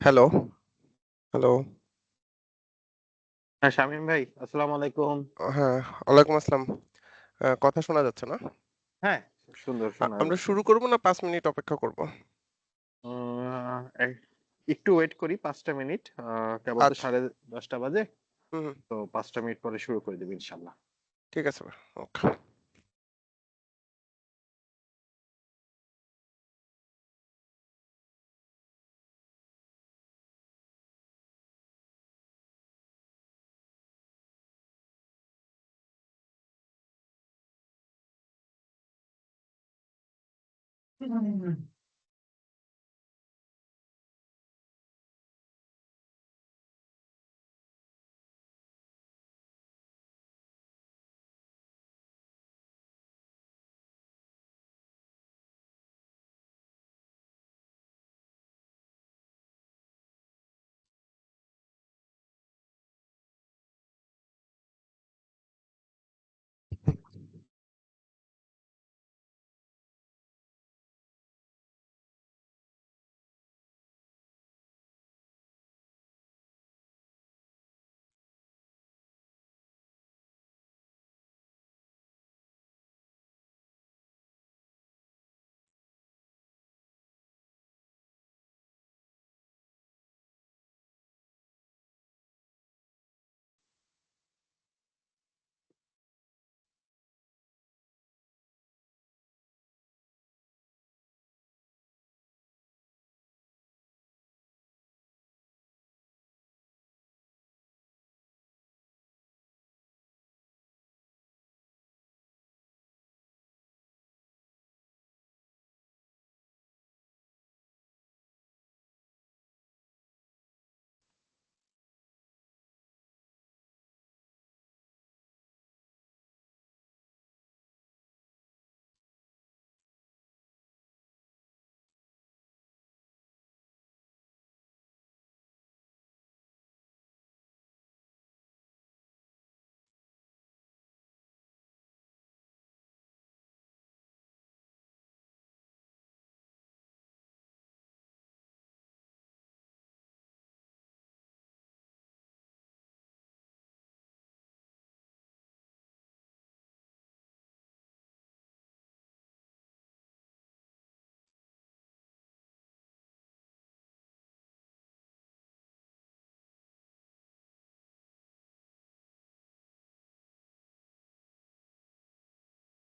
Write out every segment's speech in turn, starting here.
Hello, hello. হ্যাঁ, শামীম ভাই, আসসালামু আলাইকুম। হ্যাঁ, ওয়ালাইকুম আসসালাম। কথা শোনা যাচ্ছে না? হ্যাঁ, সুন্দর শোনা আমরা যাচ্ছে। শুরু করব না ৫ মিনিট অপেক্ষা করব? উম এই একটু ওয়েট করি ৫ টা মিনিট। কেবল তো আচ্ছা। 10:30 বাজে। হুম, হুম। তো ৫ টা মিনিট পরে শুরু করে দেব ইনশাআল্লাহ। ঠিক আছে ভাই। ওকে।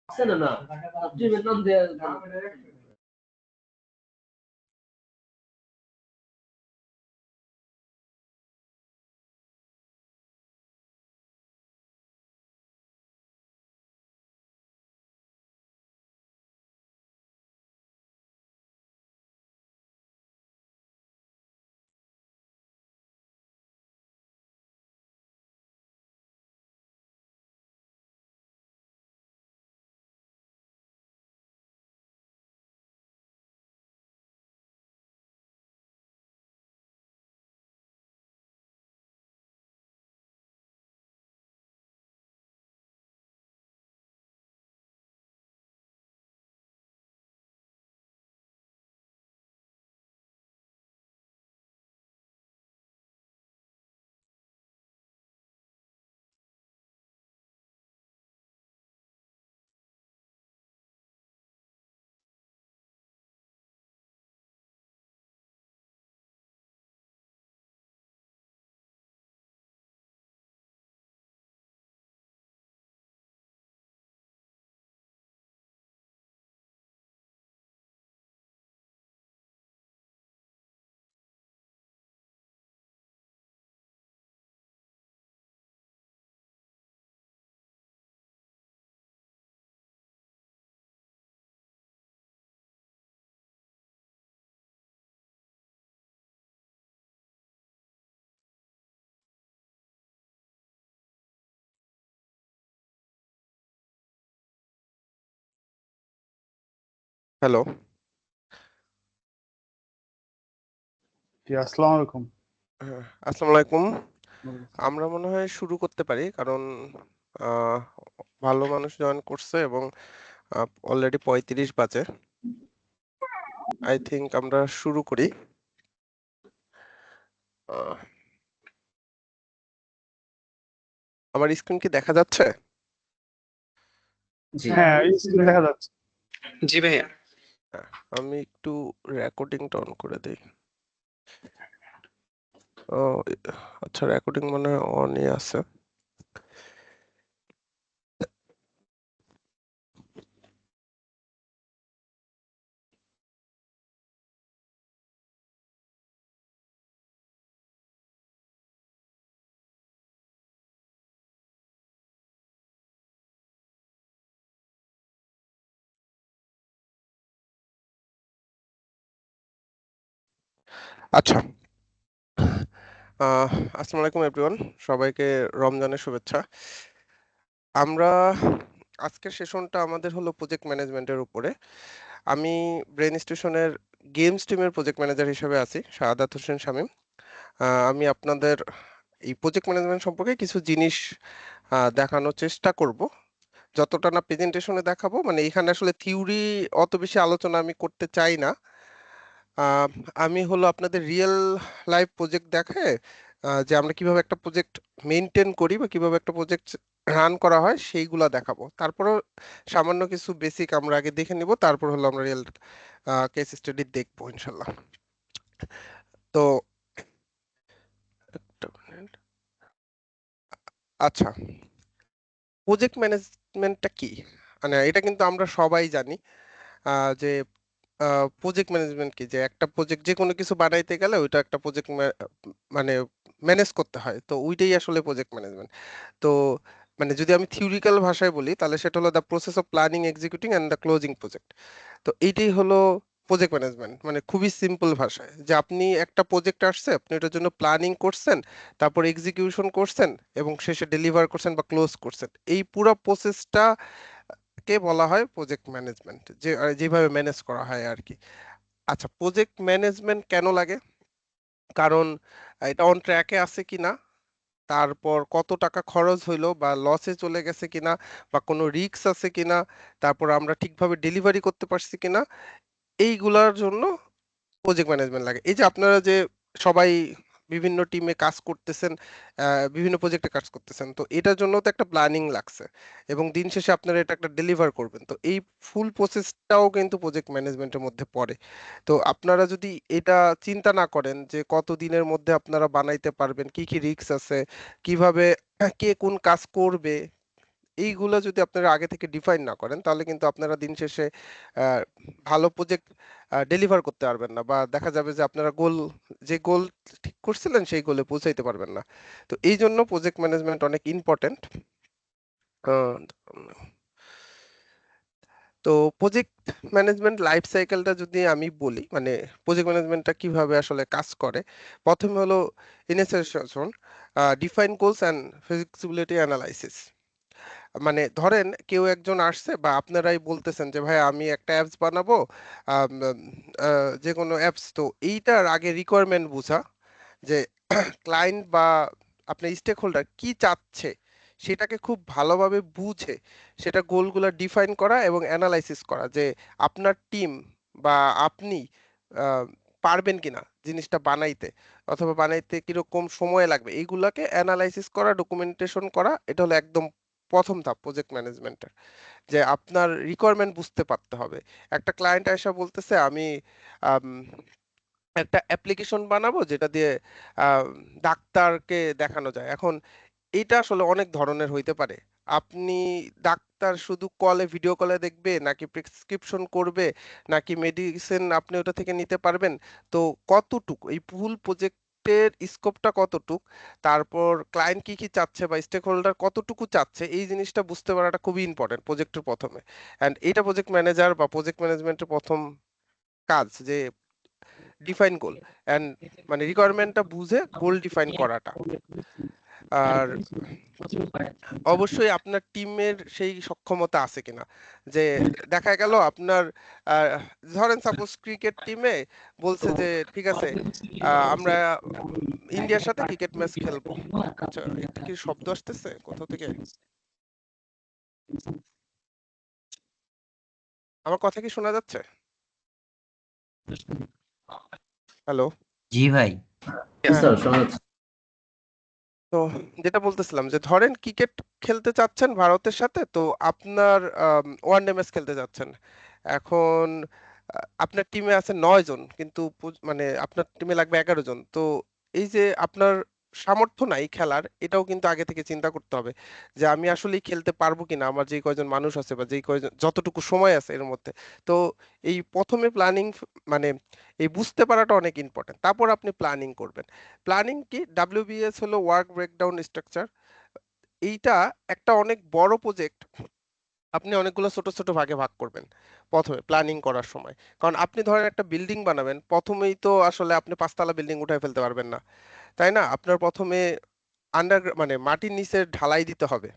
না না টিমের নাম দেয়া হ্যালো। জি, আসসালামু আলাইকুম। হ্যাঁ, আসসালামু আলাইকুম। আমরা মনে হয় শুরু করতে পারি। কারণ আ ভালো মানুষ জয়েন করছে এবং অলরেডি ৩৫ বাজে। I think আমরা শুরু করি। আমার স্ক্রিন কি দেখা যাচ্ছে? জি হ্যাঁ স্ক্রিন দেখা যাচ্ছে। জি ভাইয়া। হ্যাঁ, আমি একটু রেকর্ডিংটা অন করে দিই। ও আচ্ছা, রেকর্ডিং মনে হয় অনই আছে। আচ্ছা, আসসালামু আলাইকুম এভরিওয়ান, সবাইকে রমজানের শুভেচ্ছা। আমরা আজকের সেশনটা আমাদের হলো প্রজেক্ট ম্যানেজমেন্টের উপরে। আমি ব্রেন স্টেশনের গেমস টিমের প্রজেক্ট ম্যানেজার হিসেবে আছি, শাহাদাত হোসেন শামীম। আমি আপনাদের এই প্রজেক্ট ম্যানেজমেন্ট সম্পর্কে কিছু জিনিস দেখানোর চেষ্টা করব, যতটা না প্রেজেন্টেশনে দেখাবো। মানে এখানে আসলে থিওরি অত বেশি আলোচনা আমি করতে চাই না। আহ, আমি হলো আপনাদের রিয়েল লাইফ প্রজেক্ট দেখে যে আমরা কিভাবে একটা প্রজেক্ট মেনটেন করি বা কিভাবে একটা প্রজেক্ট রান করা হয় সেইগুলা দেখাবো। তারপরও সামান্য কিছু বেসিক আমরা আগে দেখে নিব, তারপর হলো আমরা রিয়েল কেস স্টাডি দেখবো ইনশাল্লাহ। তো একটা minute। আচ্ছা, প্রজেক্ট ম্যানেজমেন্টটা কি? মানে এটা কিন্তু আমরা সবাই জানি যে প্রজেক্ট ম্যানেজমেন্ট কি, যে একটা প্রজেক্ট যে কোনো কিছু বানাইতে গেলে ওইটা একটা প্রজেক্ট মানে ম্যানেজ করতে হয়, তো ওইটাই আসলে প্রজেক্ট ম্যানেজমেন্ট। তো মানে যদি আমি থিওরিক্যাল ভাষায় বলি তাহলে সেটা হলো the process of planning, executing and the closing project. তো এইটাই হলো প্রজেক্ট ম্যানেজমেন্ট। মানে খুবই সিম্পল ভাষায়, যে আপনি একটা প্রজেক্ট আসছে, আপনি এটার জন্য প্ল্যানিং করছেন, তারপর এক্সিকিউশন করছেন এবং শেষে ডেলিভার করছেন বা ক্লোজ করছেন। এই পুরো প্রসেসটা কে বলা হয় প্রজেক্ট ম্যানেজমেন্ট, যে যেভাবে ম্যানেজ করা হয় আর কি। আচ্ছা, প্রজেক্ট ম্যানেজমেন্ট কেন লাগে? কারণ এটা অন ট্র্যাকে আছে কিনা, তারপর কত টাকা খরচ হইলো বা লসে চলে গেছে কিনা, বা কোনো রিস্ক আছে কিনা, তারপর আমরা ঠিকভাবে ডেলিভারি করতে পারছি কিনা, এইগুলার জন্য প্রজেক্ট ম্যানেজমেন্ট লাগে। এই যে আপনারা যে সবাই বিভিন্ন টিমে কাজ করতেছেন, বিভিন্ন প্রজেক্টে কাজ করতেছেন, তো এটার জন্য তো একটা প্ল্যানিং লাগছে এবং দিন শেষে আপনারা এটা একটা ডেলিভার করবেন। তো এই ফুল প্রসেসটাও কিন্তু প্রজেক্ট ম্যানেজমেন্টের মধ্যে পড়ে। তো আপনারা যদি এটা চিন্তা না করেন যে কত দিনের মধ্যে আপনারা বানাইতে পারবেন, কি কি রিস্ক আছে, কিভাবে কে কোন কাজ করবে, এইগুলো যদি আপনারা আগে থেকে ডিফাইন না করেন তাহলে কিন্তু আপনারা দিন শেষে আহ, ভালো প্রজেক্ট ডেলিভার করতে পারবেন না, বা দেখা যাবে যে আপনারা যে গোল ঠিক করছিলেন সেই গোলে পৌঁছাইতে পারবেন না। তো এই জন্য প্রজেক্ট ম্যানেজমেন্ট অনেক ইম্পর্টেন্ট। তো প্রজেক্ট ম্যানেজমেন্ট লাইফ সাইকেলটা যদি আমি বলি, মানে প্রজেক্ট ম্যানেজমেন্টটা কিভাবে আসলে কাজ করে, প্রথমে হলো initiation, define goals and feasibility analysis. মানে ধরেন কেউ একজন আসছে বা আপনারাই বলতেছেন যে ভাই আমি একটা অ্যাপস বানাবো, আম, যে কোনো অ্যাপস, তো এইটার আগে রিকোয়ারমেন্ট বোঝা, যে ক্লায়েন্ট বা আপনার স্টেক হোল্ডার কি চাচ্ছে সেটাকে খুব ভালোভাবে বুঝে সেটা গোলগুলো ডিফাইন করা এবং অ্যানালাইসিস করা, যে আপনার টিম বা আপনি আহ, পারবেন কিনা জিনিসটা বানাইতে, অথবা বানাইতে কিরকম সময় লাগবে, এইগুলাকে অ্যানালাইসিস করা, ডকুমেন্টেশন করা। এটা হলো একদম প্রথম ধাপ প্রজেক্ট ম্যানেজমেন্টের, যে আপনার রিকোয়ারমেন্ট বুঝতে পারতে হবে। একটা ক্লায়েন্ট এসে বলতেছে আমি আম, একটা অ্যাপ্লিকেশন বানাবো যেটা দিয়ে আহ, ডাক্তারকে দেখানো যায়। এখন এটা আসলে অনেক ধরনের হইতে পারে। আপনি ডাক্তার শুধু ভিডিও কলে দেখবে, নাকি প্রেসক্রিপশন করবে, নাকি মেডিসিন আপনি ওটা থেকে নিতে পারবেন, তো কতটুক এই ফুল প্রজেক্টের স্কোপটা কতটুক, তারপর ক্লায়েন্ট কি কি চাচ্ছে বা স্টেক হোল্ডার কতটুকু চাচ্ছে, এই জিনিসটা বুঝতে পারাটা খুবই ইম্পর্টেন্ট প্রজেক্টের প্রথমে। অ্যান্ড এটা প্রজেক্ট ম্যানেজার বা প্রজেক্ট ম্যানেজমেন্টের প্রথম কাজ, যে ডিফাইন গোল অ্যান্ড মানে রিকোয়ারমেন্টটা বুঝে গোল ডিফাইন করাটা। আর অবশ্যই আপনার টিমের সেই সক্ষমতা আছে কিনা, যে দেখা গেল আপনার আহ, ধরেন সাপোজ ক্রিকেট টিমে বলছে যে ঠিক আছে, আমরা ইন্ডিয়ার সাথে ক্রিকেট ম্যাচ খেলবো। আচ্ছা, এটা কি শব্দ আসতেছে কোথাও থেকে? আমার কথা কি শোনা যাচ্ছে? হ্যালো? জি ভাই। জি স্যার, শোনা যাচ্ছে। তো যেটা বলতেছিলাম যে ধরেন ক্রিকেট খেলতে চাচ্ছেন ভারতের সাথে, তো আপনার ওয়ানডে ম্যাচ খেলতে যাচ্ছেন। এখন আপনার টিমে আছে 9 জন, কিন্তু মানে আপনার টিমে লাগবে 11 জন। তো এই যে আপনার সামর্থ্য নাই খেলার, এটাও কিন্তু আগে থেকে চিন্তা করতে হবে যে আমি আসলেই খেলতে পারবো কিনা, আমার যেই কয়জন মানুষ আছে বা যেই কয়জন যতটুকু সময় আছে এর মধ্যে। তো এই প্রথমে প্ল্যানিং, মানে এই বুঝতে পারাটা অনেক ইম্পর্টেন্ট। তারপর আপনি প্ল্যানিং করবেন। প্ল্যানিং কি? ডাব্লিউবিএস হলো ওয়ার্ক ব্রেকডাউন স্ট্রাকচার। এইটা একটা অনেক বড় প্রজেক্ট, আপনি অনেকগুলো ছোট ছোট ভাগে ভাগ করবেন প্রথমে প্ল্যানিং করার সময়। কারণ আপনি ধরেন একটা বিল্ডিং বানাবেন, প্রথমেই তো আসলে আপনি 5 তলা বিল্ডিং উঠায় ফেলতে পারবেন না, তাই না? আপনার প্রথমে মানে মাটির নিচে ঢালাই দিতে হবে।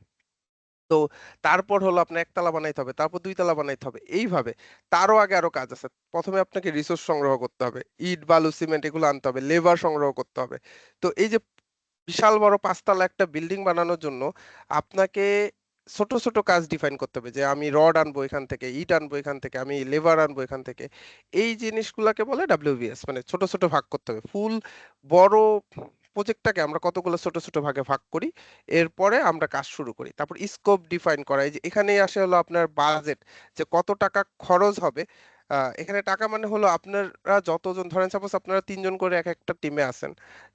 তো তারপর হলো আপনার 1 তলা বানাইতে হবে, তারপর 2 তলা বানাইতে হবে, এইভাবে। তারও আগে আরো কাজ আছে। প্রথমে আপনাকে রিসোর্স সংগ্রহ করতে হবে, ইট বালু সিমেন্ট এগুলো আনতে হবে, লেবার সংগ্রহ করতে হবে। তো এই যে বিশাল বড় 5 তলা একটা বিল্ডিং বানানোর জন্য আপনাকে ছোট ছোট কাজ ডিফাইন করতে হবে, যে আমি রড আনবো এখান থেকে, ইট আনবো এখান থেকে, আমি লেবার আনবো এখান থেকে। এই জিনিসগুলোকে বলে ডাব্লিউবিএস, মানে ছোট ছোট ভাগ করতে হবে। ফুল বড় প্রজেক্টটাকে আমরা কতগুলো ছোট ছোট ভাগে ভাগ করি, এরপরে আমরা কাজ শুরু করি। তারপর স্কোপ ডিফাইন করা, এই যে এখানেই আসে হলো আপনার বাজেট, যে কত টাকা খরচ হবে। এখানে টাকা মানে হলো আপনারা যতজন, ধরেন সাপোজ আপনারা 3 জন করে এক একটা টিমে আছেন,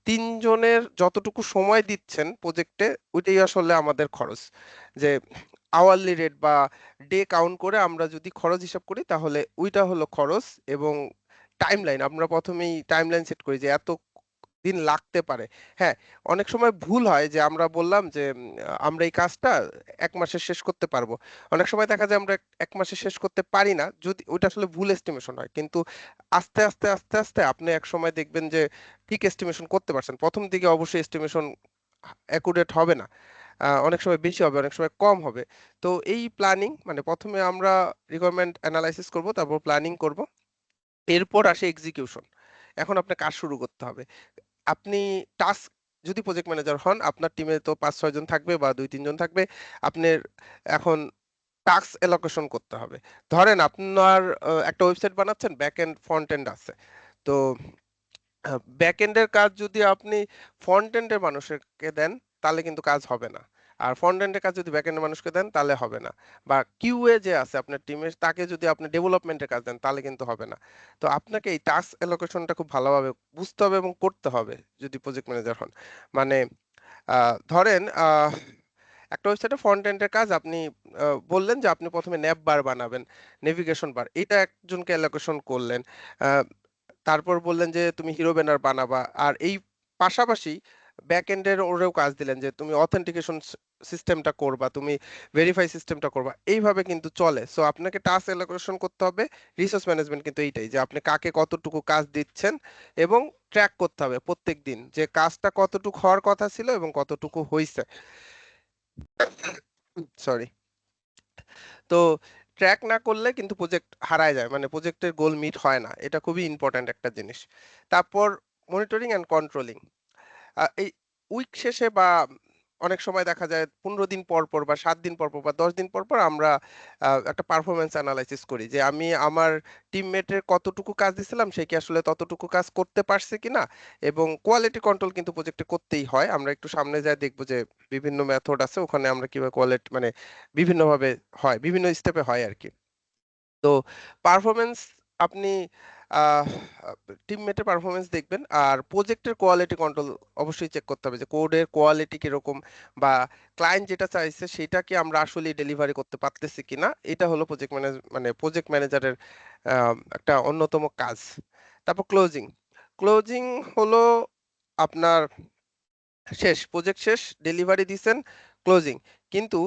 3 জনের যতটুকু সময় দিচ্ছেন প্রজেক্টে, ওইটাই আসলে আমাদের খরচ। যে আওয়ারলি রেট বা ডে কাউন্ট করে আমরা যদি খরচ হিসাব করি, তাহলে ওইটা হলো খরচ। এবং টাইমলাইন, আমরা প্রথমেই টাইমলাইন সেট করি যে এত দিন লাগতে পারে। হ্যাঁ, অনেক সময় ভুল হয় যে আমরা বললাম যে আমরা এই কাজটা 1 মাসে শেষ করতে পারবো। অনেক সময় দেখা যায় আমরা 1 মাসে শেষ করতে পারি না, যদি ওইটা আসলে ভুল এস্টিমেশন হয়। কিন্তু আস্তে আস্তে আস্তে আস্তে আপনি এক সময় দেখবেন যে ঠিক এস্টিমেশন করতে পারছেন। প্রথম দিকে অবশ্যই এস্টিমেশন অ্যাকুরেট হবে না, অনেক সময় বেশি হবে, অনেক সময় কম হবে। তো এই প্ল্যানিং, মানে প্রথমে আমরা রিকোয়ারমেন্ট অ্যানালাইসিস করব, তারপর প্ল্যানিং করব, এরপর আসে এক্সিকিউশন। এখন আপনার কাজ শুরু করতে হবে। আপনি টাস্ক, যদি প্রজেক্ট ম্যানেজার হন, আপনার টিমে তো 5-6 জন থাকবে বা 2-3 জন থাকবে। আপনার এখন টাস্ক এলোকেশন করতে হবে। ধরেন আপনার একটা ওয়েবসাইট বানাচ্ছেন, ব্যাক এন্ড ফ্রন্ট এন্ড আছে। তো ব্যাক এন্ডের কাজ যদি আপনি ফ্রন্ট এন্ডের মানুষকে দেন, তাহলে কিন্তু কাজ হবে না। আর ফ্রন্ট এন্ডের কাজ যদি ব্যাক এন্ডের মানুষকে দেন, তাহলে হবে না। বা কিউএ যে আছে আপনার টিমে, তাকে যদি আপনি ডেভেলপমেন্টের কাজ দেন, তাহলে কিন্তু হবে না। তো আপনাকে এই টাস্ক এলোকেশনটা খুব ভালোভাবে বুঝতে হবে এবং করতে হবে যদি প্রজেক্ট ম্যানেজার হন। মানে ধরেন একটা ওয়েবসাইটে ফ্রন্ট এন্ডের কাজ আপনি বললেন যে আপনি প্রথমে ন্যাভ বার বানাবেন, নেভিগেশন বার, এটা একজনকে অ্যালোকেশন করলেন। আহ, তারপর বললেন যে তুমি হিরো ব্যানার বানাবা। আর এই পাশাপাশি ব্যাক এন্ডের ওরেও কাজ দিলেন যে তুমি অথেন্টিকেশন সিস্টেমটা করবা, তুমি ভেরিফাই সিস্টেমটা করবা। এইভাবে কিন্তু চলে। সো আপনাকে টাস্ক অ্যালোকেশন করতে হবে। রিসোর্স ম্যানেজমেন্ট কিন্তু এইটাই, যে আপনি কাকে কতটুকু কাজ দিচ্ছেন এবং ট্র্যাক করতে হবে প্রত্যেক দিন যে কাজটা কতটুকু হওয়ার কথা ছিল এবং কতটুকু হয়েছে। সরি। তো ট্র্যাক না করলে কিন্তু প্রজেক্ট হারায় যায়, মানে প্রজেক্টের গোল মিট হয় না। এটা খুবই ইম্পর্ট্যান্ট একটা জিনিস। তারপর মনিটরিং অ্যান্ড কন্ট্রোলিং। এই উইক শেষে বা অনেক সময় দেখা যায় 15 দিন পর পর বা 7 দিন পর পর বা 10 দিন পর পর আমরা একটা পারফরমেন্স অ্যানালাইসিস করি, যে আমি আমার টিমমেটের কতটুকু কাজ দিছিলাম, সে কি আসলে ততটুকু কাজ করতে পারছে কিনা। এবং কোয়ালিটি কন্ট্রোল কিন্তু প্রজেক্টে করতেই হয়। আমরা একটু সামনে যায় দেখবো যে বিভিন্ন মেথড আছে, ওখানে আমরা কিভাবে কোয়ালিটি, মানে বিভিন্নভাবে হয়, বিভিন্ন স্টেপে হয় আর কি। তো পারফরমেন্স, আপনি টিমমেটের পারফরমেন্স দেখবেন। আর প্রজেক্টের কোয়ালিটি কন্ট্রোল অবশ্যই চেক করতে হবে, যে কোডের কোয়ালিটি কিরকম, বা ক্লায়েন্ট যেটা চাইছে সেটা কি আমরা আসলে ডেলিভারি করতে পারতেছি কিনা। এটা হলো প্রজেক্ট ম্যানেজারের একটা অন্যতম কাজ। তারপর ক্লোজিং। ক্লোজিং হলো আপনার শেষ, প্রজেক্ট শেষ, ডেলিভারি দিছেন, ক্লোজিং। কিন্তু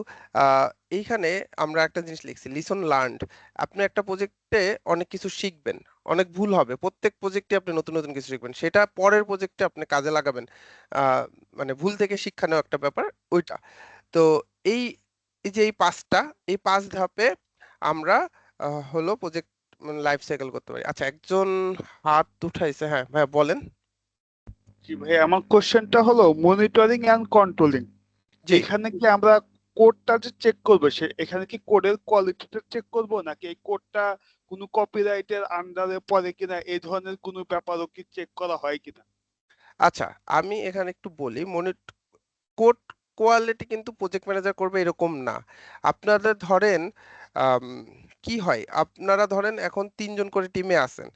এইখানে আমরা একটা জিনিস লিখছি, লিসন লার্নড। আপনি একটা প্রজেক্টে অনেক কিছু শিখবেন, অনেক ভুল হবে, প্রত্যেক প্রজেক্টে আপনি নতুন নতুন কিছু শিখবেন, সেটা পরের প্রজেক্টে আপনি কাজে লাগাবেন। আহ, মানে ভুল থেকে শিক্ষা নেওয়া একটা ব্যাপার ওইটা। তো এই এই যে এই 5টা, এই 5 ধাপে আমরা হলো প্রজেক্ট লাইফ সাইকেল করতে পারি। আচ্ছা, একজন হাত উঠাইছে, হ্যাঁ ভাই বলেন। জি ভাই, আমার কোশ্চেনটা হলো মনিটরিং এন্ড কন্ট্রোলিং। জি, এখানে কি আমরা কোডটা যে চেক করবো, এখানে কি কোডের কোয়ালিটিটা চেক করব, নাকি এই কোডটা কোনো কপিরাইটের আন্ডারে পড়ে কিনা এই ধরনের কোনো ব্যাপারও কি চেক করা হয় কিনা? আচ্ছা, আমি এখানে একটু বলি কোড কোয়ালিটি কিন্তু প্রজেক্ট ম্যানেজার করবে এরকম না। আপনাদের ধরেন আম, কি হয়, আপনারা ধরেন এখন 3 জন করে টিমে আছেন।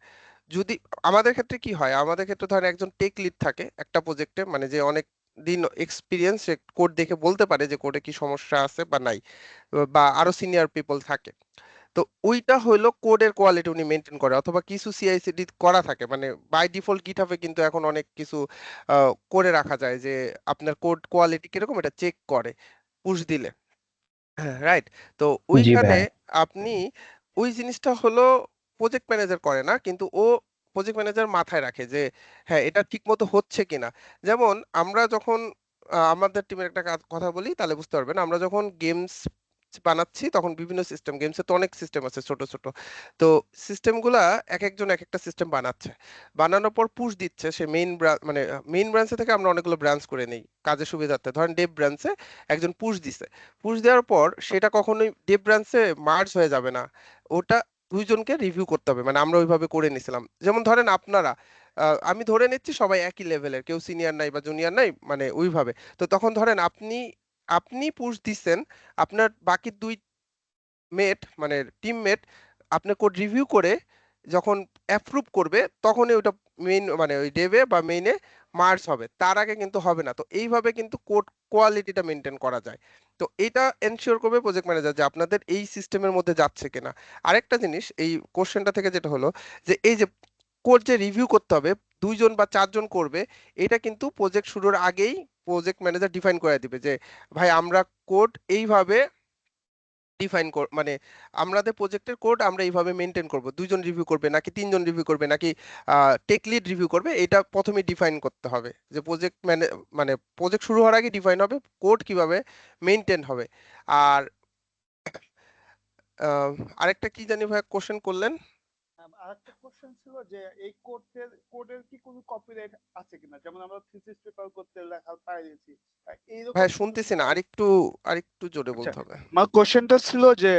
যদি আমাদের ক্ষেত্রে কি হয়, আমাদের ক্ষেত্রে ধরেন একজন টেক লিড থাকে একটা প্রজেক্টে, মানে যে অনেক দিন এক্সপিরিয়েন্স, সে কোড দেখে বলতে পারে যে কোডে কি সমস্যা আছে বা নাই, বা আরো সিনিয়র পিপল থাকে। তো ওইটা হইলো কোডের কোয়ালিটি উনি মেনটেন করে, অথবা কিছু সিআইসিডি করা থাকে, মানে বাই ডিফল্ট গিটহাবে কিন্তু এখন অনেক কিছু করে রাখা যায় যে আপনার কোড কোয়ালিটি কিরকম এটা চেক করে পুশ দিলে। হ্যাঁ, রাইট। তো জি ওইখানে ভাই। আপনি ওই জিনিসটা হলো প্রজেক্ট ম্যানেজার করে না, কিন্তু ও প্রজেক্ট ম্যানেজার মাথায় রাখে যে হ্যাঁ এটা ঠিক মতো হচ্ছে কিনা। যেমন আমরা যখন আমাদের টিমের একটা কথা বলি তাহলে বুঝতে পারবেন, আমরা যখন গেমস বানাচ্ছি তখন বিভিন্ন সিস্টেম, গেমসে তো অনেক সিস্টেম আছে ছোট ছোট। তো সিস্টেমগুলা এক একজন এক একটা সিস্টেম বানাচ্ছে, বানানোর পর পুশ দিচ্ছে সে মানে মেইন ব্রাঞ্চে থেকে আমরা অনেকগুলো ব্রাঞ্চ করে নেই কাজের সুবিধার্থে। ধরেন ডেভ ব্রাঞ্চে একজন পুশ দিছে, পুশ দেওয়ার পর সেটা কখনোই ডেভ ব্রাঞ্চে মার্জ হয়ে যাবে না, ওটা 2জনকে রিভিউ করতে হবে, মানে আমরা ওইভাবে করে নিছিলাম। যেমন ধরেন আপনারা আমি ধরে নিচ্ছি সবাই একই লেভেলের, কেউ সিনিয়র নাই বা জুনিয়র নাই, মানে ওইভাবে। তো তখন ধরেন আপনি আপনি পুশ দিচ্ছেন, আপনার বাকি 2 মেট মানে টিমমেট আপনার কোড রিভিউ করে যখন অ্যাপ্রুভ করবে তখনই ওটা মেইন মানে ওই ডেভে বা মেইনে মার্জ হবে, তার আগে কিন্তু হবে না। তো এইভাবে কিন্তু কোড কোয়ালিটিটা মেনটেন করা যায়। তো এটা এনশিওর করবে প্রজেক্ট ম্যানেজার যে আপনাদের এই সিস্টেমের মধ্যে যাচ্ছে কিনা। আরেকটা জিনিস এই কোশ্চেনটা থেকে যেটা হলো, যে এই যে কোড যে রিভিউ করতে হবে 2জন বা 4জন করবে, এটা কিন্তু প্রজেক্ট শুরুর আগেই প্রজেক্ট ম্যানেজার ডিফাইন করে দিবে যে ভাই আমরা কোড এইভাবে মানে আমাদের প্রজেক্টের কোড আমরা এইভাবে মেনটেন করব, 2জন রিভিউ করবে নাকি 3জন রিভিউ করবে নাকি টেক লিড রিভিউ করবে, এটা প্রথমে ডিফাইন করতে হবে যে মানে প্রজেক্ট শুরু হওয়ার আগে ডিফাইন হবে কোড কিভাবে মেনটেন হবে। আর আহ, আরেকটা কি জানি ভাই কোশ্চেন করলেন। আরেকটা কোশ্চেন ছিল যে এই কোডের কি কোনো কপিরাইট আছে কিনা, যেমন আমরা থিসিস পেপার করতে লেখা পাইছি ভাই এইরকম কোনো শুনতেছি না, বিষয়। আরেকটু আরেকটু জোরে আচ্ছা, বলতে হবে। আমার কোশ্চেনটা ছিল যে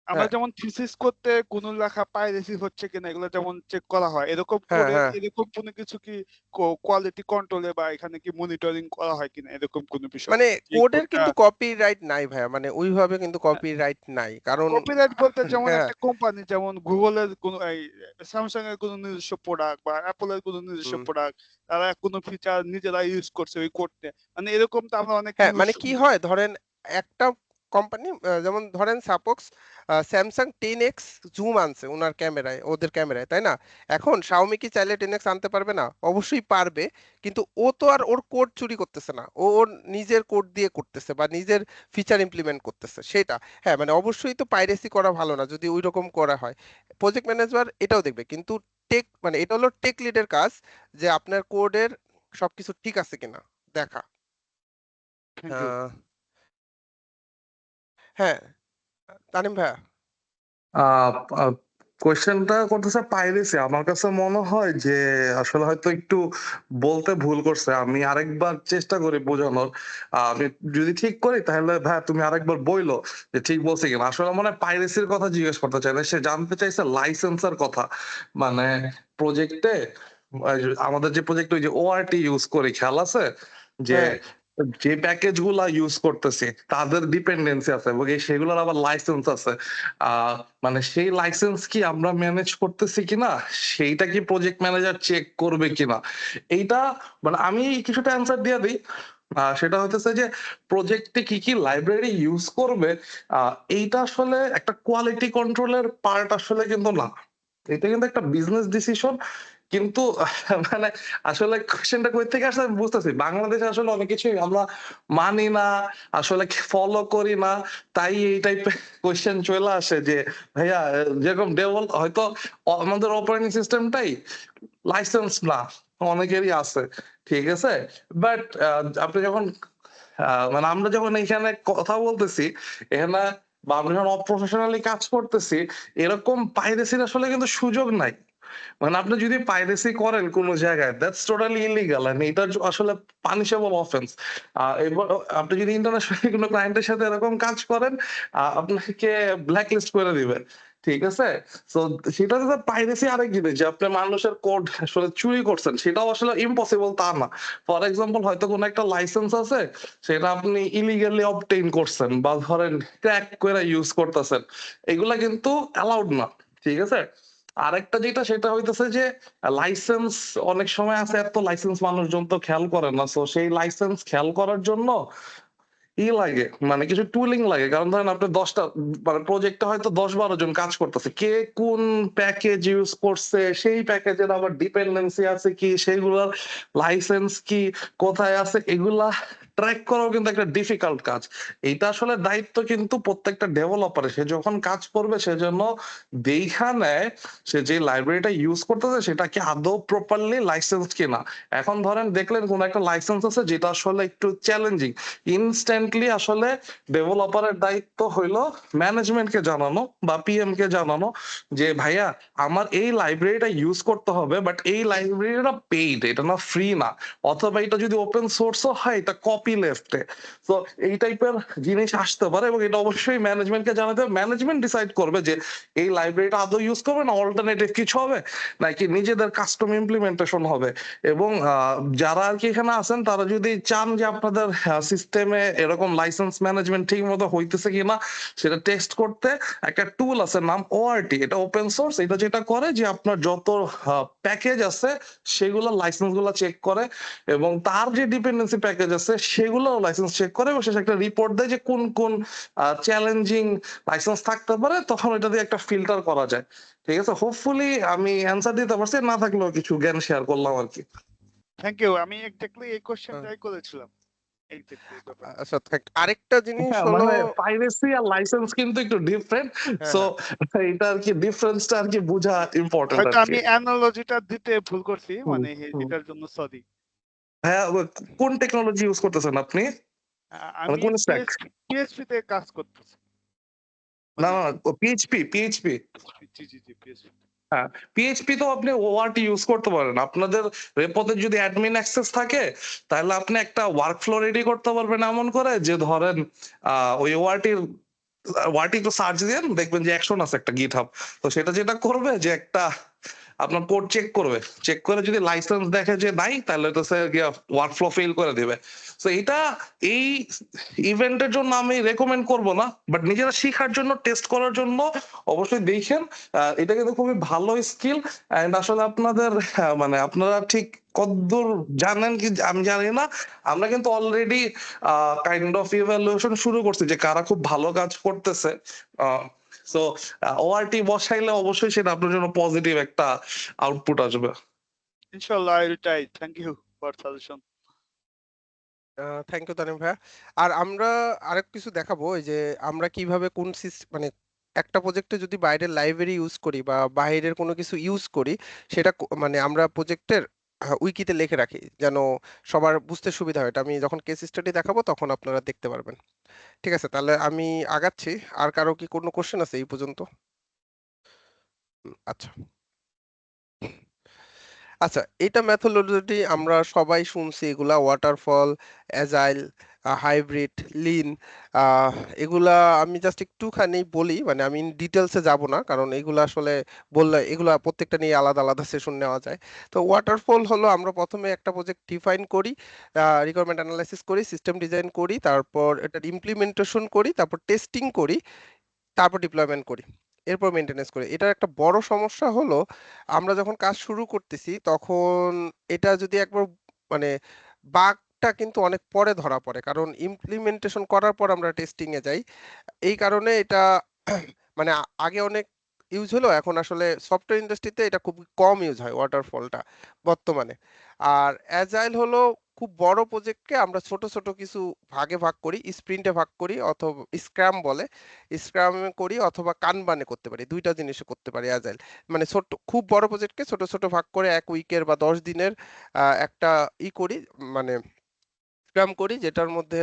আমরা হ্যাঁ, যেমন থিসিস করতে কোনো লেখা পাইরেসি হচ্ছে কিনা এগুলো যেমন চেক করা হয়, এরকম হ্যাঁ, কোডের হ্যাঁ। এরকম কোনো কিছু কি কোয়ালিটি কন্ট্রোলে বা এখানে কি মনিটরিং করা হয় কিনা এরকম কোনো বিষয় মানে যে কোডের কোডটা। কিন্তু কপিরাইট নাই ভাইয়া, মানে ওইভাবে কিন্তু কপিরাইট নাই, কারণ কপিরাইট বলতে যেমন হ্যাঁ। একটা কোম্পানি যেমন গুগলের কোনো এই স্যামসাং এর কোনো নিজস্ব প্রোডাক্ট বা অ্যাপলের কোনো নিজস্ব হুম। প্রোডাক্ট, তারা কোনো ফিচার নিজেরা ইউজ করছে ওই কোডটা, মানে এরকম তো আমরা অনেক হ্যাঁ, নিউজ। মানে কি হয় ধরেন একটা কোম্পানি, যেমন ধরেন সাপোজ স্যামসাং 10X জুম আনছে ওনার ক্যামেরায়, ওদের ক্যামেরায়, তাই না? এখন শাওমি কি চাইলে 10X আনতে পারবে না? অবশ্যই পারবে, কিন্তু ও তো আর ওর কোড চুরি করতেছে না, ও ওর নিজের কোড দিয়ে করতেছে বা নিজের ফিচার ইমপ্লিমেন্ট করতেছে সেটা। হ্যাঁ, মানে অবশ্যই তো পাইরেসি করা ভালো না যদি ওই রকম করা হয়। প্রজেক্ট ম্যানেজার এটাও দেখবে, কিন্তু মানে এটা হলো টেক লিডের কাজ যে আপনার কোডের সবকিছু ঠিক আছে কিনা দেখা। Thank you. আহ, হ্যাঁ, তানিম ভাইয়া। কোয়েশ্চেনটা করতেছে পাইরেসি, আমার কাছে মনে হয় যে আসলে হয়তো একটু বলতে ভুল করছে, আমি আরেকবার চেষ্টা করি বোঝানোর। আমি যদি ঠিক করি তাহলে ভাই তুমি আরেকবার বইলো যে ঠিক বলছে কিনা। আসলে মনে হয় পাইরেসির কথা জিজ্ঞেস করতে চাই না, সে জানতে চাইছে লাইসেন্সের কথা। মানে প্রজেক্টে আমাদের যে প্রজেক্ট ওই যে ওআরটি ইউজ করি খেয়াল আছে যে হ্যাঁ, যে প্যাকেজ গুলা ইউজ করতেছি তাদের ডিপেন্ডেন্সি আছে এবং সেগুলোর আবার লাইসেন্স আছে। আহ মানে সেই লাইসেন্স কি আমরা ম্যানেজ করতেছি কিনা সেইটা কি প্রজেক্ট ম্যানেজার চেক করবে কিনা, এইটা মানে আমি কিছুটা অ্যান্সার দিয়ে দিই। সেটা হতেছে যে প্রজেক্টে কি কি লাইব্রেরি ইউজ করবে, এইটা আসলে একটা কোয়ালিটি কন্ট্রোলের পার্ট আসলে কিন্তু না, এটা কিন্তু একটা বিজনেস ডিসিশন। কিন্তু মানে আসলে কোশ্চেনটা কই থেকে আসলে আমি বুঝতেছি বাংলাদেশে আসলে অনেক কিছুই আমরা মানি না, আসলে ফলো করি না, তাই এই টাইপের কোশ্চেন চলে আসে যে ভাইয়া যেরকম ডেভেলপ হয়তো আমাদের অপারেটিং সিস্টেমটাই লাইসেন্স না, অনেকেরই আছে, ঠিক আছে। বাট আপনি যখন মানে আমরা যখন এখানে কথা বলতেছি এখানে বা আমরা যখন অপ্রফেশনালি কাজ করতেছি, এরকম পাইরেসির আসলে কিন্তু সুযোগ নাই। মানে আপনি যদি পাইরেসি করেন কোন জায়গায় দ্যাটস টোটালি ইলিগাল এন্ড এটা আসলে পানিশেবল অফেন্স। এবার আপনি যদি ইন্টারন্যাশনাল কোনো ক্লায়েন্টের সাথে এরকম কাজ করেন আপনাকে ব্ল্যাক লিস্ট করে দিবে, ঠিক আছে? সো সেটা তো পাইরেসি আরেক জিনিস যে আপনি মানুষের কোড আসলে চুরি করছেন সেটাও আসলে ইম্পসিবল তা না। ফর এক্সাম্পল হয়তো কোনো একটা লাইসেন্স আছে সেটা আপনি ইলিগালি অবটেইন করছেন বা ধরেন ক্র্যাক করে ইউজ করতেছেন। এগুলা কিন্তু অ্যালাউড না। ঠিক আছে? আরেকটা যেটা সেটা হইতেছে যে লাইসেন্স অনেক সময় আছে এত লাইসেন্স মানুষজন তো খেয়াল করে না। সো সেই লাইসেন্স খেয়াল করার জন্য লাগে মানে কিছু টুলিং লাগে কারণ ধরেন আপনি 10টা মানে প্রজেক্টে হয়তো 10-12 জন কাজ করতেছে কে কোন প্যাকেজ ইউজ করছে সেই প্যাকেজের আবার ডিপেন্ডেন্সি আছে কি সেইগুলোর লাইসেন্স কি কোথায় আছে এগুলা ট্র্যাক করাও কিন্তু একটা ডিফিকাল্ট কাজ। এটা আসলে দায়িত্ব কিন্তু প্রত্যেকটা ডেভেলপারের সে যখন কাজ করবে সেজন্য দেইখা নেয় সে যে লাইব্রেরিটা ইউজ করতেছে সেটা কি আদৌ প্রপারলি লাইসেন্স কিনা। এখন ধরেন দেখলেন কোন একটা লাইসেন্স আছে যেটা আসলে একটু চ্যালেঞ্জিং ইনস্ট্যান্টলি আসলে ডেভেলপারের দায়িত্ব হইলো ম্যানেজমেন্টকে জানানো বা পিএম কে জানানো যে ভাইয়া আমার এই লাইব্রেরিটা ইউজ করতে হবে বাট এই লাইব্রেরিটা পেইড এটা না ফ্রি না অথবা এটা যদি ওপেন সোর্সও হয় এটা কপি লেফটে তো এই টাইপের জিনিস আসতে পারে এবং এটা অবশ্যই ম্যানেজমেন্টকে জানাতে হবে ম্যানেজমেন্ট ডিসাইড করবে যে এই লাইব্রেরিটা আদৌ ইউজ করবে না অল্টারনেটিভ কিছু হবে নাকি নিজেদের কাস্টম ইমপ্লিমেন্টেশন হবে এবং যারা আর কি এখানে আছেন তারা যদি চান যে আপনাদের সিস্টেমে এরকম লাইসেন্স ম্যানেজমেন্ট ঠিক মতো হইতেছে কিনা সেটা টেস্ট করতে একটা টুল আছে নাম ওআরটি এটা ওপেন সোর্স এটা যেটা করে যে আপনার যত প্যাকেজ আছে সেগুলো লাইসেন্স গুলো চেক করে এবং তার যে ডিপেন্ডেন্সি প্যাকেজ আছে সেগুলো লাইসেন্স চেক করে এবং শেষে একটা রিপোর্ট দেয় যে কোন কোন চ্যালেঞ্জিং লাইসেন্স থাকতে পারে তখন এটা দিয়ে একটা ফিল্টার করা যায়। ঠিক আছে হোপফুলি আমি অ্যান্সার দিতে পারছি না থাকলেও কিছু জ্ঞান শেয়ার করলাম আর কি। Thank you. আমি এক্স্যাক্টলি এই কোশ্চেনটাই করেছিলাম। এক্স্যাক্টলি ব্যাপারটা। আচ্ছা আরেকটা জিনিস হ্যাঁ হলো মানে পাইরেসি আর লাইসেন্স কিন্তু একটু ডিফারেন্ট হ্যাঁ সো হ্যাঁ এটা আর কি ডিফারেন্সটা আর কি বোঝা ইম্পর্টেন্ট হয়তো আর আমি কি। অ্যানালজিটা দিতে ভুল করছি, হুম, মানে হুম। এটার জন্য সরি। হ্যাঁ কোন টেকনোলজি ইউজ করতেছেন আপনি মানে আমি কোন স্ট্যাক পিএইচপি তে কাজ করতেছি। না মানে না পিএইচপি জি জি জি পিএইচপি। হ্যাঁ পিএইচপি তো আপনি ওআরটি ইউজ করতে পারেন আপনাদের রেপোতে যদি অ্যাডমিন অ্যাক্সেস থাকে তাহলে আপনি একটা ওয়ার্কফ্লো রেডি করতে পারবেন এমন করে যে ধরেন ওই ওয়ার্টি একটু সার্চ দেন দেখবেন যে অ্যাকশন আছে একটা গিটহাব তো সেটা যেটা করবে যে একটা আপনার কোড চেক করবে চেক করে যদি লাইসেন্স দেখে যে নাই তাহলে তো সে ওয়ার্কফ্লো ফেল করে দিবে তো এটা এই ইভেন্টের জন্য আমি রেকমেন্ড করব না বাট নিজেরা শেখার জন্য টেস্ট করার জন্য অবশ্যই দেখেন এটা কিন্তু খুবই ভালো স্কিল এন্ড আসলে আপনাদের মানে আপনারা ঠিক কতদূর জানেন কি আমি জানি না আমরা কিন্তু অলরেডি কাইন্ড অফ ইভ্যালুয়েশন শুরু করছি যে কারা খুব ভালো কাজ করতেছে সো ওআরটি বসাইলে অবশ্যই সেটা আপনার জন্য পজিটিভ একটা আউটপুট আসবে। ইনশাআল্লাহ I will try. Thank you for suggestion. Thank you Tanim ভাইয়া। আর আমরা আরেক কিছু দেখাবো এই যে আমরা কিভাবে কোন মানে একটা প্রজেক্টে যদি বাইরের লাইব্রেরি ইউজ করি বা বাইরের কোনো কিছু ইউজ করি সেটা মানে আমরা প্রজেক্টের উইকিতে লিখে রাখি যেন সবার বুঝতে সুবিধা হয়। এটা আমি যখন কেস স্টাডি দেখাবো তখন আপনারা দেখতে পারবেন। ঠিক আছে তাহলে আমি আগাচ্ছি। আর কারো কি কোনো কোশ্চেন আছে এই পর্যন্ত? আচ্ছা আচ্ছা এটা মেথোডোলজি আমরা সবাই শুনছি এগুলা ওয়াটারফল অ্যাজাইল হাইব্রিড লিন এগুলা আমি জাস্ট একটুখানি বলি মানে আমি ডিটেলসে যাব না কারণ এগুলা আসলে বললে এগুলা প্রত্যেকটা নিয়ে আলাদা আলাদা সেশন নেওয়া যায়। তো ওয়াটারফল হলো আমরা প্রথমে একটা প্রজেক্ট ডিফাইন করি রিকোয়ারমেন্ট অ্যানালাইসিস করি সিস্টেম ডিজাইন করি তারপর এটার ইমপ্লিমেন্টেশন করি তারপর টেস্টিং করি তারপর ডিপ্লয়মেন্ট করি এরপর মেনটেনেন্স করি। এটার একটা বড় সমস্যা হলো আমরা যখন কাজ শুরু করতেছি তখন এটা যদি একবার মানে বাগটা কিন্তু অনেক পরে ধরা পড়ে কারণ ইমপ্লিমেন্টেশন করার পর আমরা টেস্টিং এ যাই। এই কারণে এটা মানে আগে অনেক ইউজ হলো এখন আসলে সফটওয়্যার ইন্ডাস্ট্রিতে এটা খুব কম ইউজ হয় ওয়াটারফলটা বর্তমানে। আর অ্যাজাইল হলো খুব বড় প্রজেক্টকে আমরা ছোট ছোট কিছু ভাগে ভাগ করি স্প্রিন্টে ভাগ করি অথবা স্ক্রাম বলে স্ক্রামে করি অথবা কানবানে করতে পারি দুইটা জিনিসে করতে পারি অ্যাজাইল। মানে ছোট খুব বড় প্রজেক্টকে ছোট ছোট ভাগ করে এক উইকের বা 10 দিনের একটা করি মানে স্ক্রাম করি যেটার মধ্যে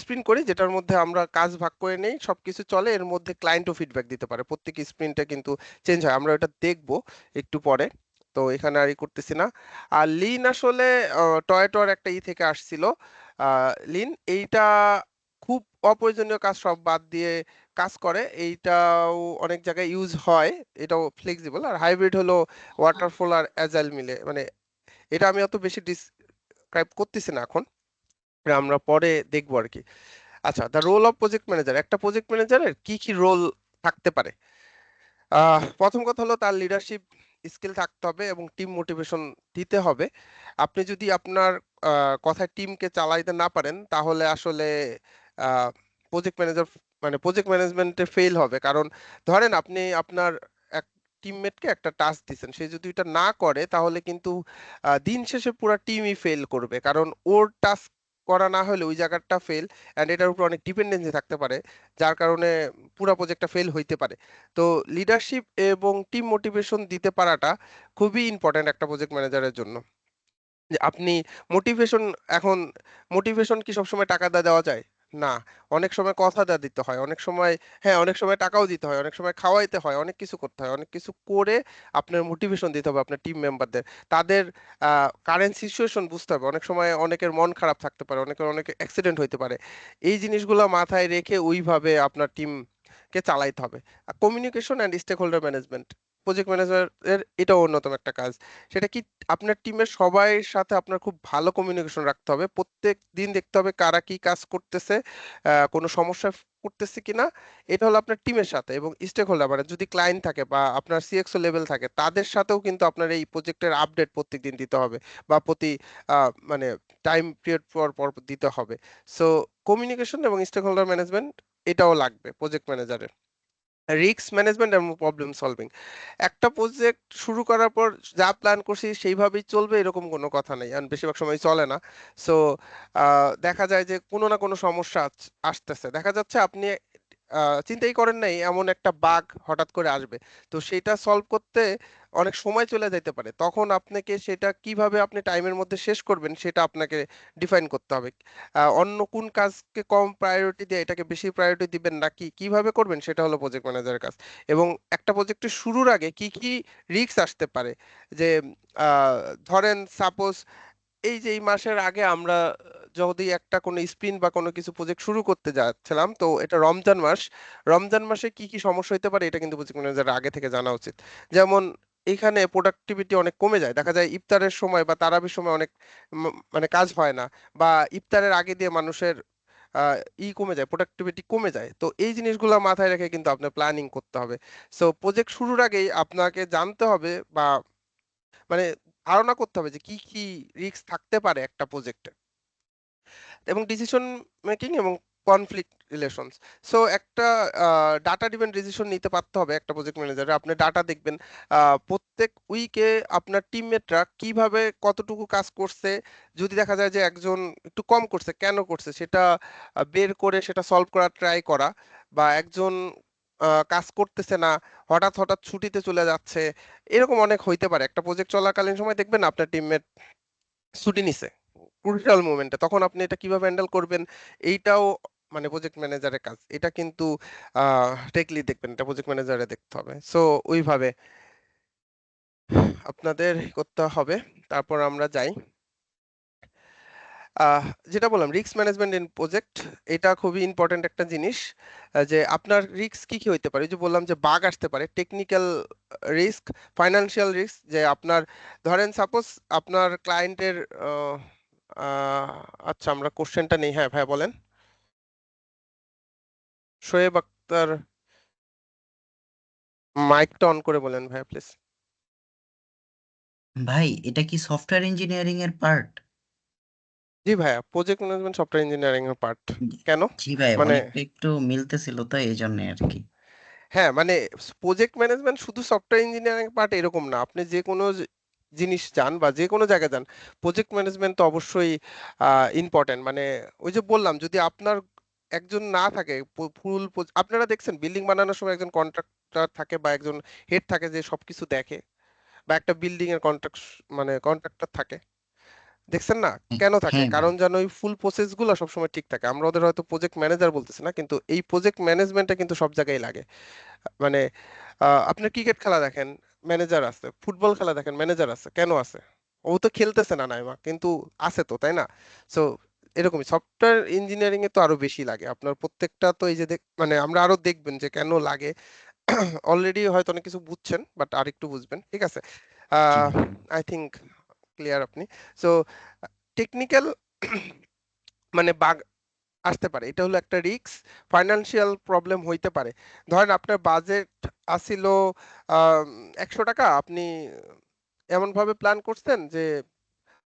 স্প্রিন্ট করি যেটার মধ্যে আমরা কাজ ভাগ করে নেই সবকিছু চলে এর মধ্যে ক্লায়েন্টও ফিডব্যাক দিতে পারে প্রত্যেক স্প্রিন্টে কিন্তু চেঞ্জ হয় আমরা এটা দেখবো একটু পরে। তো এখানে আর করতেছি না। আর লিন আসলে টয়েটর একটা থেকে আসছিল লিন এইটা খুব অপ্রয়োজনীয় কাজ সব বাদ দিয়ে কাজ করে, এইটাও অনেক জায়গায় ইউজ হয়, এটাও ফ্লেক্সিবল। আর হাইব্রিড হলো ওয়াটারফল আর অ্যাজাইল মিলে, মানে এটা আমি অত বেশি ডিসক্রাইব করতেছি না এখন, আমরা পরে দেখবো আর কি। আচ্ছা, the role of project manager, একটা প্রজেক্ট ম্যানেজারের কি কি রোল থাকতে পারে? প্রথম কথা হলো তার লিডারশিপ স্কিল থাকতে হবে এবং টিম মোটিভেশন দিতে হবে। আপনি যদি আপনার কথায় টিমকে চালাইতে না পারেন, তাহলে আসলে প্রজেক্ট ম্যানেজার মানে প্রজেক্ট ম্যানেজমেন্টে ফেল হবে। কারণ ধরেন আপনি আপনার এক টিমমেটকে একটা টাস্ক দিচ্ছেন, সে যদি এটা না করে তাহলে কিন্তু দিন শেষে পুরো টিমই ফেল করবে, কারণ ওর টাস্ক করা না হলে ওই জায়গাটা ফেল, অ্যান্ড এটার উপর অনেক ডিপেন্ডেন্সি থাকতে পারে, যার কারণে পুরো প্রজেক্টটা ফেল হইতে পারে। তো লিডারশিপ এবং টিম মোটিভেশন দিতে পারাটা খুবই ইম্পর্ট্যান্ট একটা প্রজেক্ট ম্যানেজারের জন্য। যে আপনি মোটিভেশন, এখন মোটিভেশন কি সবসময় টাকা দিয়ে দেওয়া যায়? না, অনেক সময় কথা দিয়ে দিতে হয়, অনেক সময়, হ্যাঁ অনেক সময় টাকাও দিতে হয়, অনেক সময় খাওয়াইতে হয়, অনেক কিছু করতে হয়, অনেক কিছু করে আপনার মোটিভেশন দিতে হবে আপনার টিম মেম্বারদের। তাদের কারেন্ট সিচুয়েশন বুঝতে হবে, অনেক সময় অনেকের মন খারাপ থাকতে পারে, অনেকের অনেক অ্যাক্সিডেন্ট হইতে পারে। এই জিনিসগুলো মাথায় রেখে ওইভাবে আপনার টিমকে চালাইতে হবে। Communication and stakeholder management, project ম্যানেজারের এটাও অন্যতম একটা কাজ। সেটা কি, আপনার টিমের সবাই সাথে আপনার খুব ভালো কমিউনিকেশন রাখতে হবে, প্রত্যেক দিন দেখতে হবে কারা কি কাজ করতেছে, কোনো সমস্যা করতেছে কিনা। এটা হলো আপনার টিমের সাথে। এবং স্টেক হোল্ডার মানে যদি ক্লায়েন্ট থাকে বা আপনার সিএক্সও লেভেল থাকে, তাদের সাথেও কিন্তু আপনার এই প্রজেক্টের আপডেট প্রত্যেক দিন দিতে হবে, বা প্রতি মানে টাইম পিরিয়ড পর পর দিতে হবে। সো কমিউনিকেশন এবং স্টেক হোল্ডার ম্যানেজমেন্ট এটাও লাগবে প্রজেক্ট ম্যানেজারের। রিস্ক ম্যানেজমেন্ট এবং প্রবলেম সলভিং, একটা প্রজেক্ট শুরু করার পর যা প্ল্যান করছি সেইভাবেই চলবে এরকম কোনো কথা নেই, কারণ বেশিরভাগ সময় চলে না। সো দেখা যায় যে কোনো না কোনো সমস্যা আসতেছে, দেখা যাচ্ছে আপনি চিন্তাই করেন নাই এমন একটা বাগ হঠাৎ করে আসবে, তো সেটা সলভ করতে অনেক সময় চলে যেতে পারে। তখন আপনাকে সেটা কিভাবে আপনি টাইমের মধ্যে শেষ করবেন সেটা আপনাকে ডিফাইন করতে হবে। অন্য কোন কাজকে কম প্রায়োরিটি দিয়ে এটাকে বেশি প্রায়োরিটি দিবেন নাকি কিভাবে করবেন, সেটা হলো প্রজেক্ট ম্যানেজারের কাজ। এবং একটা প্রজেক্টের শুরুর আগে কি কি রিস্ক আসতে পারে, যে আহ, ধরেন সাপোজ এই যে এই মাসের আগে আমরা যদি একটা কোনো স্প্রিন্ট বা কোনো কিছু প্রজেক্ট শুরু করতে যাচ্ছিলাম, তো এটা রমজান মাস, রমজান মাসে কি কি সমস্যা হতে পারে এটা কিন্তু প্রজেক্ট ম্যানেজার আগে থেকে জানা উচিত। যেমন এখানে প্রোডাক্টিভিটি অনেক কমে যায়, দেখা যায় ইফতারের সময় বা তারাবির সময় অনেক মানে কাজ হয় না, বা ইফতারের আগে দিয়ে মানুষের আহ, কমে যায়, প্রোডাক্টিভিটি কমে যায়। তো এই জিনিসগুলো মাথায় রেখে কিন্তু আপনার প্ল্যানিং করতে হবে। সো প্রজেক্ট শুরুর আগেই আপনাকে জানতে হবে বা মানে ধারণা করতে হবে যে কি কি রিস্ক থাকতে পারে একটা প্রজেক্টে। এবং ডিসিশন মেকিং এবং কনফ্লিক্ট রিলেশনস, সো একটা ডাটা ডিপেন্ড ডিসিশন নিতে পারতে হবে একটা প্রজেক্ট ম্যানেজারে। আপনি ডাটা দেখবেন প্রত্যেক উইকে আপনার টিমমেটরা কিভাবে কতটুকু কাজ করছে, যদি দেখা যায় যে একজন একটু কম করছে, কেন করছে সেটা বের করে সেটা সলভ করার ট্রাই করা, বা একজন কাজ করতেছে না, হঠাৎ হঠাৎ ছুটিতে চলে যাচ্ছে, এরকম অনেক হইতে পারে। একটা প্রজেক্ট চলাকালীন সময় দেখবেন আপনার টিমমেট ছুটি নিছে ক্রুশিয়াল মোমেন্টে, তখন আপনি এটা কিভাবে হ্যান্ডেল করবেন, এইটাও মানে প্রজেক্ট ম্যানেজারের কাজ। এটা কিন্তু টেকলি দেখবেন, এটা প্রজেক্ট ম্যানেজারে দেখতে হবে। সো ওইভাবে আপনাদের করতে হবে। তারপর আমরা যাই, আহ, যেটা বললাম রিস্ক ম্যানেজমেন্ট ইন প্রজেক্ট, এটা খুবই ইম্পর্টেন্ট একটা জিনিস। যে আপনার রিস্ক কি কি হইতে পারে, ওই যে বললাম যে বাগ আসতে পারে, টেকনিক্যাল রিস্ক, ফাইনান্সিয়াল রিস্ক, যে আপনার ধরেন সাপোজ আপনার ক্লায়েন্টের আচ্ছা আমরা কোশ্চেনটা নেই, হ্যাঁ ভাই বলেন। শোয়েব আক্তার, মাইকটা অন করে বলেন ভাই প্লিজ। ভাই এটা কি সফটওয়্যার ইঞ্জিনিয়ারিং এর পার্ট? জি ভাইয়া, প্রজেক্ট ম্যানেজমেন্ট সফটওয়্যার ইঞ্জিনিয়ারিং এর পার্ট। কেন? জি ভাই, মানে অনেকটা একটু মিলতেছিল তো এই জন্য আর কি। হ্যাঁ, মানে প্রজেক্ট ম্যানেজমেন্ট শুধু সফটওয়্যার ইঞ্জিনিয়ারিং পার্ট এরকম না, আপনি যে কোনো জিনিস যান বা যে কোনো জায়গায় যান, প্রজেক্ট ম্যানেজমেন্ট তো অবশ্যই ইম্পর্টেন্ট। মানে ওই যে বললাম, যদি আপনার একজন না থাকে ফুল, আপনারা দেখছেন বিল্ডিং বানানোর সময় একজন কন্ট্রাক্টর থাকে বা একজন হেড থাকে যে সবকিছু দেখে, বা একটা বিল্ডিং এর কন্ট্রাক্ট মানে কন্ট্রাক্টর থাকে, দেখছেন না? হ্যাঁ, কেন থাকে? হ্যাঁ ভাই। কারণ যেন ওই ফুল প্রসেস গুলো সবসময় ঠিক থাকে। আমরা ওদের হয়তো প্রজেক্ট ম্যানেজার বলতেছি না, কিন্তু এই প্রজেক্ট ম্যানেজমেন্টটা কিন্তু সব জায়গায় লাগে। মানে আপনার ক্রিকেট খেলা দেখেন, ম্যানেজার আছে, ফুটবল খেলা দেখেন, ম্যানেজার আছে, কেন আছে? ও তো খেলতেছে না নাইমা, কিন্তু আছে তো, তাই না? সো এরকমই সফটওয়্যার ইঞ্জিনিয়ারিং এ তো আরো বেশি লাগে আপনার প্রত্যেকটা তো এই যে মানে আমরা আরো দেখবেন যে কেন লাগে অলরেডি হয়তো অনেক কিছু বুঝছেন বাট আরেকটু বুঝবেন ঠিক আছে জি আই থিংক ক্লিয়ার আপনি সো টেকনিক্যাল মানে বাগ আসতে পারে এটা হলো একটা রিস্ক ফাইনান্সিয়াল প্রবলেম হইতে পারে ধরেন আপনার বাজেট আসিল 100 টাকা আপনি এমন ভাবে প্ল্যান করছেন যে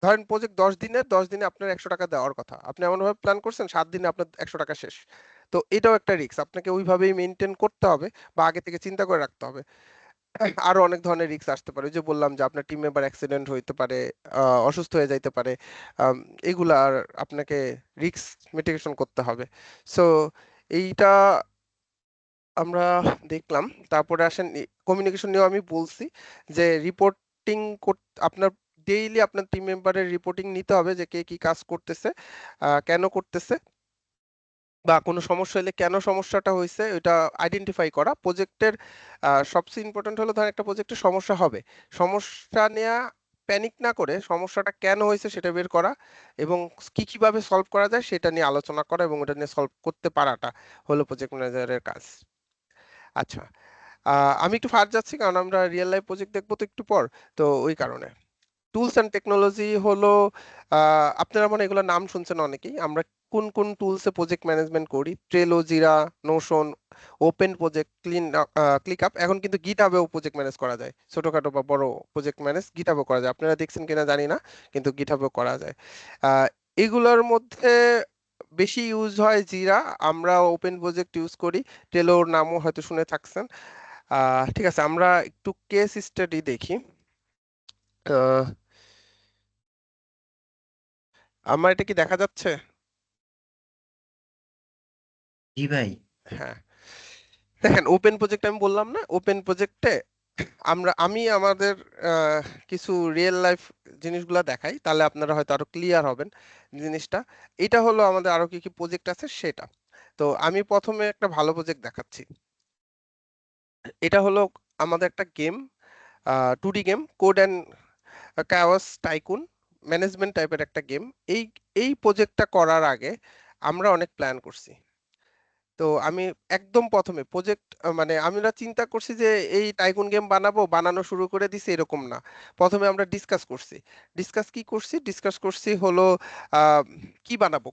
ধরেন প্রজেক্ট 10 দিনে আপনার 100 টাকা দেওয়ার কথা আপনি এমন ভাবে প্ল্যান করছেন 7 দিনে আপনার 100 টাকা শেষ তো এটাও একটা রিস্ক আপনাকে ওইভাবেই মেনটেন করতে হবে বা আগে থেকে চিন্তা করে রাখতে হবে আরো অনেক ধরনের রিস্ক আসতে পারে ওই যে বললাম যে আপনার টিম মেম্বার অ্যাক্সিডেন্ট হইতে পারে অসুস্থ হয়ে যাইতে পারে এগুলা আর আপনাকে রিস্ক মিটিগেশন করতে হবে সো এইটা আমরা দেখলাম তারপরে আসেন কমিউনিকেশন নিয়েও আমি বলছি যে রিপোর্টিং আপনার ডেইলি আপনার টিম মেম্বারের রিপোর্টিং নিতে হবে যে কে কি কাজ করতেছে কেন করতেছে বা কোনো সমস্যা হলে কেন সমস্যাটা হয়েছে ওটা আইডেন্টিফাই করা প্রজেক্টের সবচেয়ে ইম্পর্টেন্ট হলো ধর একটা প্রজেক্টের সমস্যা হবে সমস্যা নেওয়া প্যানিক না করে সমস্যাটা কেন হয়েছে সেটা বের করা এবং কি কিভাবে সলভ করা যায় সেটা নিয়ে আলোচনা করা এবং ওটা নিয়ে সলভ করতে পারাটা হলো প্রজেক্ট ম্যানেজারের কাজ আচ্ছা আমি একটু ফার যাচ্ছি কারণ আমরা রিয়েল লাইফ প্রজেক্ট দেখবো তো একটু পর তো ওই কারণে টুলস অ্যান্ড টেকনোলজি হলো আপনারা মনে হয় এগুলোর নাম শুনছেন অনেকেই আমরা কোন কোন টুলসে প্রজেক্ট ম্যানেজমেন্ট করি ট্রেলো জিরা Notion open project click up এখন কিন্তু গিটহাবেও প্রজেক্ট ম্যানেজ করা যায় ছোটখাটো বা বড় প্রজেক্ট ম্যানেজ গিটহাবেও করা যায় আপনারা দেখছেন কিনা জানি না কিন্তু গিটহাবেও করা যায় আহ, এগুলোর মধ্যে বেশি ইউজ হয় জিরা আমরা ওপেন প্রজেক্ট ইউজ করি ট্রেলোর নামও হয়তো শুনে থাকছেন ঠিক আছে আমরা একটু কেস স্টাডি দেখি আহ, আমার এটা কি দেখা যাচ্ছে জি ভাই হ্যাঁ দেখেন ওপেন প্রজেক্ট আমি বললাম না ওপেন প্রজেক্টে আমি আমাদের আহ, কিছু রিয়েল লাইফ জিনিসগুলো দেখাই তাহলে আপনারা হয়তো আরো ক্লিয়ার হবেন জিনিসটা এটা হলো আমাদের আরো কি কি প্রজেক্ট আছে সেটা তো আমি প্রথমে একটা ভালো প্রজেক্ট দেখাচ্ছি এটা হলো আমাদের একটা game 2D game code and কাওয়াস tycoon management টাইপের একটা গেম এই এই প্রজেক্টটা করার আগে আমরা অনেক প্ল্যান করছি তো আমি একদম প্রথমে প্রজেক্ট মানে আমরা চিন্তা করছি যে এই টাইকুন গেম বানাবো বানানো শুরু করে দিছি এরকম না প্রথমে আমরা ডিসকাস করছি হলো আহ, কি বানাবো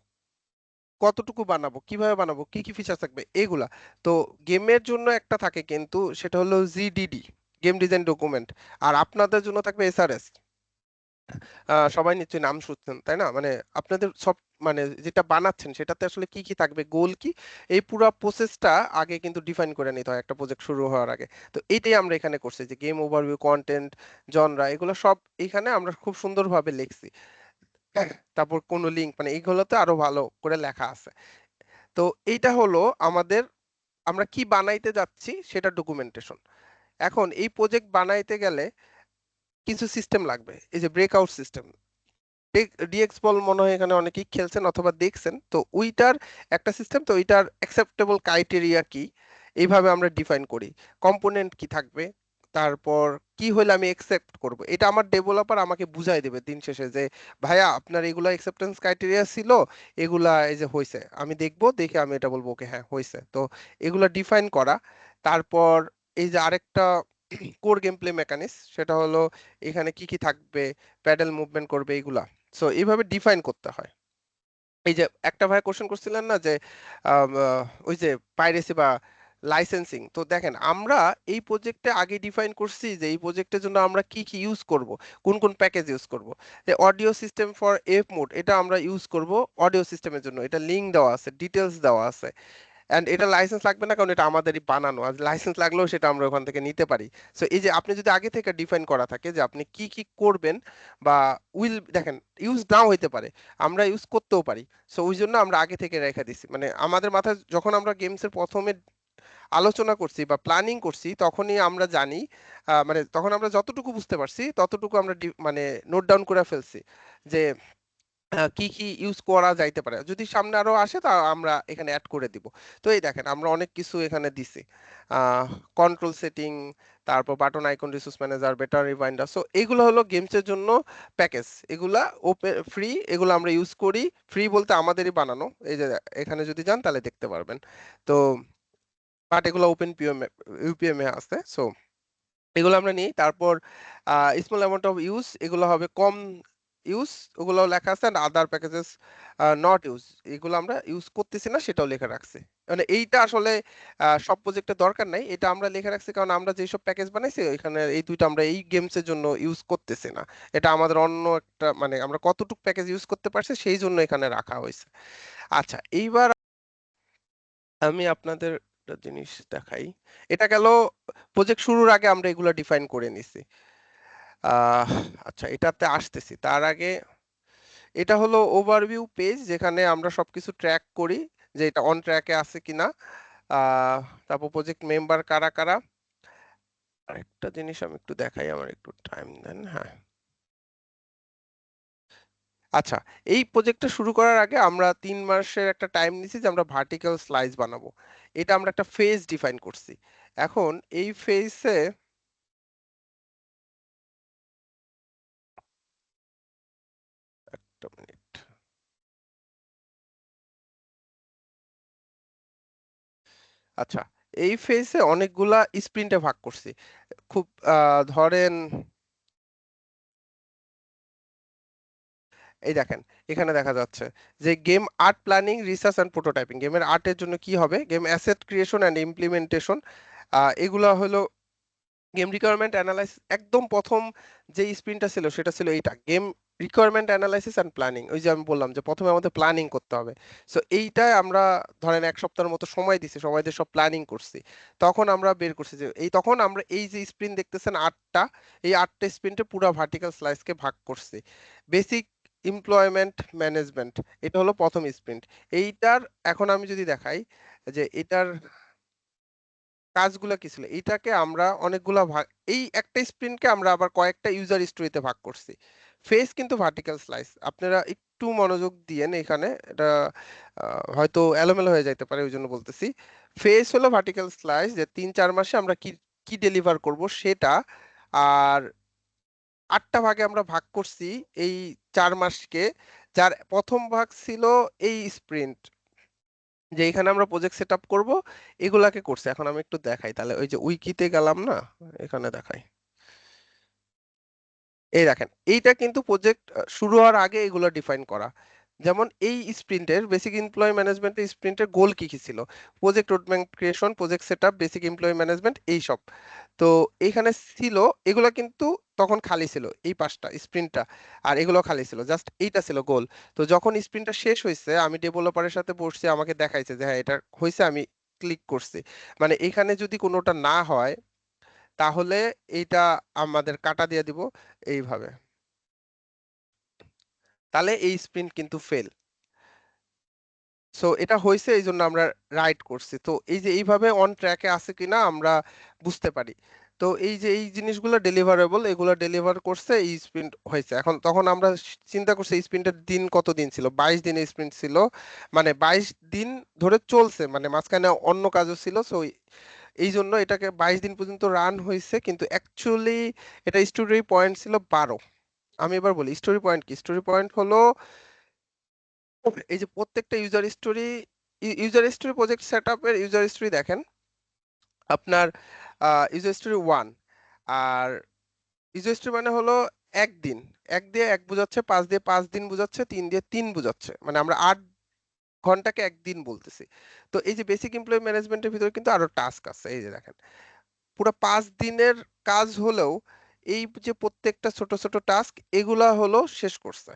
কতটুকু বানাবো কিভাবে বানাবো কি কি ফিচার থাকবে এগুলা তো গেমের জন্য একটা থাকে কিন্তু সেটা হলো জিডিডি গেম ডিজাইন ডকুমেন্ট আর আপনাদের জন্য থাকবে এসআরএস সবাই নিশ্চয়ই নাম শুনছেন তাই না মানে আপনাদের সব মানে যেটা বানাচ্ছেন সেটাতে আসলে কি কি থাকবে গোল কি এই পুরো প্রসেসটা আগে কিন্তু ডিফাইন করে নিতে হয় একটা প্রজেক্ট শুরু হওয়ার আগে তো এইটাই আমরা এখানে করছি যে গেম ওভারভিউ কন্টেন্ট জনরা এগুলো সব এখানে আমরা খুব সুন্দরভাবে লিখছি তারপর কোনো লিঙ্ক মানে এইগুলোতে আরো ভালো করে লেখা আছে তো এইটা হলো আমাদের আমরা কি বানাইতে যাচ্ছি সেটা ডকুমেন্টেশন এখন এই প্রজেক্ট বানাইতে গেলে কিছু সিস্টেম লাগবে এই যে ব্রেকআউট সিস্টেম ডিএক্স বল মনে হয় এখানে অনেকেই খেলছেন অথবা দেখছেন তো ওইটার একটা সিস্টেম তো ওইটার অ্যাকসেপ্টেবল ক্রাইটেরিয়া কি এইভাবে আমরা ডিফাইন করি কম্পোনেন্ট কি থাকবে তারপর কি হলে আমি একসেপ্ট করব এটা আমার ডেভেলপার আমাকে বুঝাই দেবে দিন শেষে যে ভাইয়া আপনার এগুলা অ্যাকসেপ্টেন্স ক্রাইটেরিয়া ছিল এগুলা এই যে হয়েছে আমি দেখবো দেখে আমি এটা বলবো ওকে হ্যাঁ হয়েছে তো এগুলা ডিফাইন করা তারপর এই যে আরেকটা কোর গেম প্লে মেকানিক্স সেটা হলো এখানে কি কি থাকবে প্যাডেল মুভমেন্ট করবে এগুলা সো এইভাবে ডিফাইন করতে হয় এই যে একটা ভাই কোশ্চেন করছিলেন না যে ওই যে পাইরেসি বা লাইসেন্সিং তো দেখেন আমরা এই প্রজেক্টে আগে ডিফাইন করছি যে এই প্রজেক্টের জন্য আমরা কি কি ইউজ করব কোন কোন প্যাকেজ ইউজ করব যে audio system for F mode এটা আমরা ইউজ করব অডিও সিস্টেমের জন্য এটা লিঙ্ক দেওয়া আছে ডিটেলস দেওয়া আছে এন্ড এটা লাইসেন্স লাগবে না কারণ এটা আমাদেরই বানানো আর লাইসেন্স লাগলেও সেটা আমরা ওখান থেকে নিতে পারি সো এই যে আপনি যদি আগে থেকে ডিফাইন করা থাকে যে আপনি কি কি করবেন বা দেখেন ইউজ নাও হইতে পারে আমরা ইউজ করতেও পারি সো ওই জন্য আমরা আগে থেকে রেখে দিছি মানে আমাদের মাথায় যখন আমরা গেমসের প্রথমে আলোচনা করছি বা প্ল্যানিং করছি তখনই আমরা জানি মানে তখন আমরা যতটুকু বুঝতে পারছি ততটুকু আমরা মানে নোট ডাউন করে ফেলছি যে কি কি ইউজ করা যাইতে পারে, যদি সামনে আরো আসে তা আমরা এখানে অ্যাড করে দিব। তো এই দেখেন আমরা অনেক কিছু এখানে দিছি, কন্ট্রোল সেটিং, তারপর button icon, resource manager, better reminder. So এগুলো হলো গেমস এর জন্য প্যাকেজ, এগুলা ওপেন ফ্রি, এগুলো আমরা ইউজ করি। ফ্রি বলতে আমাদেরই বানানো, এই যে এখানে যদি যান তাহলে দেখতে পারবেন। তো বাট এগুলো ওপেন ইউপিএম এ আছে। সো এগুলো আমরা নিই। তারপর স্মল অ্যামাউন্ট অফ ইউজ, এগুলো হবে কম ইউজ, ওগুলো লেখা আছে। And other packages not use, এগুলো আমরা ইউজ করতেছি না সেটাও লেখা রাখছি। মানে এইটা আসলে সব প্রজেক্টে দরকার নাই, এটা আমরা লেখা রাখছি কারণ আমরা যেসব প্যাকেজ বানাইছি এখানে এই দুইটা আমরা এই গেমস এর জন্য ইউজ করতেছি না। এটা আমাদের অন্য একটা, মানে আমরা কতটুকু প্যাকেজ ইউজ করতে পারছি সেই জন্য এখানে রাখা হয়েছে। আচ্ছা, এইবার আমি আপনাদের একটা জিনিস দেখাই। এটা গেল প্রজেক্ট শুরুর আগে আমরা এগুলো ডিফাইন করে নিছি। আহ আচ্ছা, এটাতে আসতেছি। তার আগে এটা হলো ওভারভিউ পেজ, যেখানে আমরা সবকিছু ট্র্যাক করি যে এটা অন ট্র্যাকে আছে কিনা। আহ তারপর প্রজেক্ট মেম্বার কারা কারা। আরেকটা জিনিস আমি একটু দেখাই, আমার একটু টাইম দেন। হ্যাঁ, আচ্ছা, এই প্রজেক্টটা শুরু করার আগে আমরা 3 মাসের একটা টাইম নিছি যে আমরা ভার্টিক্যাল স্লাইস বানাবো। এটা আমরা একটা ফেজ ডিফাইন করছি। এখন এই ফেজে একটা মিনিট। আচ্ছা, এই ফেজে অনেকগুলা স্প্রিন্টে ভাগ করছি। খুব ধরেন এই দেখেন, এখানে দেখা যাচ্ছে যে game art planning, research and prototyping. গেমের আর্টের জন্য কি হবে, game asset creation and implementation, এগুলা হলো গেম রিকোয়ারমেন্ট অ্যানালাইসিস। একদম প্রথম যে স্প্রিন্টটা ছিল সেটা ছিল এইটা, game requirement analysis and planning. ওই যে আমি বললাম যে প্রথমে আমাদের প্ল্যানিং করতে হবে। সো এইটাই আমরা ধরেন 1 সপ্তাহের মতো সময় দিছি, সময় দিয়ে সব প্ল্যানিং করছি। তখন আমরা বের করছি যে তখন আমরা এই যে স্প্রিন্ট দেখতেছেন 8টা, এই 8টা স্প্রিন্টে পুরো ভার্টিক্যাল স্লাইসকে ভাগ করছি। বেসিক এমপ্লয়মেন্ট ম্যানেজমেন্ট, এটা হলো প্রথম স্প্রিন্ট। এইটার এখন আমি যদি দেখাই যে এটার কাজগুলো কি ছিল, এটাকে আমরা অনেকগুলা ভাগ, এই একটা স্প্রিন্টকে আমরা আবার কয়েকটা ইউজার স্টোরিতে ভাগ করছি। ফেস কিন্তু ভার্টিক্যাল স্লাইস, আপনারা একটু মনোযোগ দিয়েন এখানে, এটা হয়তো এলোমেলো হয়ে যাইতে পারে ওই জন্য বলতেছি। ফেস হলো ভার্টিক্যাল স্লাইস, যে 3-4 মাসে আমরা কি কি ডেলিভার করব সেটা। আর 8টা ভাগে আমরা ভাগ করছি এই 4 মাসকে, যার প্রথম ভাগ ছিল এই স্প্রিন্ট, যে এখানে আমরা প্রজেক্ট সেট আপ করবো, এগুলাকে করছে। এখন আমি একটু দেখাই, তাহলে ওই যে উইকিতে গেলাম না, এখানে দেখাই। এই দেখেন, এইটা কিন্তু প্রজেক্ট শুরু হওয়ার আগে এগুলো ডিফাইন করা। যেমন এই স্প্রিন্টের বেসিক এমপ্লয়ি ম্যানেজমেন্টের স্প্রিন্টের গোল কি কি ছিল, project roadmap creation, project setup, basic employee management, এই সব। তো এইখানে ছিল, এগুলো কিন্তু তখন খালি ছিল এই 5টা স্প্রিন্টটা, আর এগুলো খালি ছিল, জাস্ট এইটা ছিল গোল। তো যখন স্প্রিন্টটা শেষ হয়েছে আমি ডেভেলপারের সাথে বসছি, আমাকে দেখাইছে যে হ্যাঁ এটা হয়েছে, আমি ক্লিক করছি। মানে এখানে যদি কোনোটা না হয় তাহলে এইটা আমাদের কাটা দিয়ে দিব এইভাবে, তাহলে এই স্প্রিন্ট কিন্তু ফেল। সো এটা হয়েছে এই জন্য আমরা রাইট করছি। তো এই যে এইভাবে অন ট্র্যাকে আছে কিনা আমরা বুঝতে পারি। তো এই যে এই জিনিসগুলো ডেলিভারেবল, এগুলো ডেলিভার করছে, এই স্প্রিন্ট হয়েছে। এখন তখন আমরা চিন্তা করছি এই স্প্রিন্টের দিন কত দিন ছিল, 22 দিনের স্প্রিন্ট ছিল, মানে 22 দিন ধরে চলছে, মানে মাঝখানে অন্য কাজও ছিল। সো এই জন্য এটাকে 22 দিন পর্যন্ত রান হয়েছে, কিন্তু অ্যাকচুয়ালি এটা স্টোরি পয়েন্ট ছিল 12। আমি এবার বলি স্টোরি পয়েন্ট কি। স্টোরি পয়েন্ট হলো এই যে প্রত্যেকটা ইউজার স্টোরি প্রজেক্ট সেটআপের ইউজার স্টোরি দেখেন, আপনার ইউজার স্টোরি 1, আর ইউজার স্টোরি মানে হলো একদিন, 1 দিয়ে 1 বোঝাচ্ছে, 5 দিয়ে 5 দিন বোঝাচ্ছে, 3 দিয়ে 3 বোঝাচ্ছে, মানে আমরা 8 ঘন্টাকে একদিন বলতেছি। তো এই যে বেসিক এমপ্লয়ি ম্যানেজমেন্টের ভিতরে কিন্তু আরো টাস্ক আছে, এই যে দেখেন পুরো 5 দিনের কাজ হলেও এই যে প্রত্যেকটা ছোট ছোট টাস্ক এগুলা হলো শেষ করছে।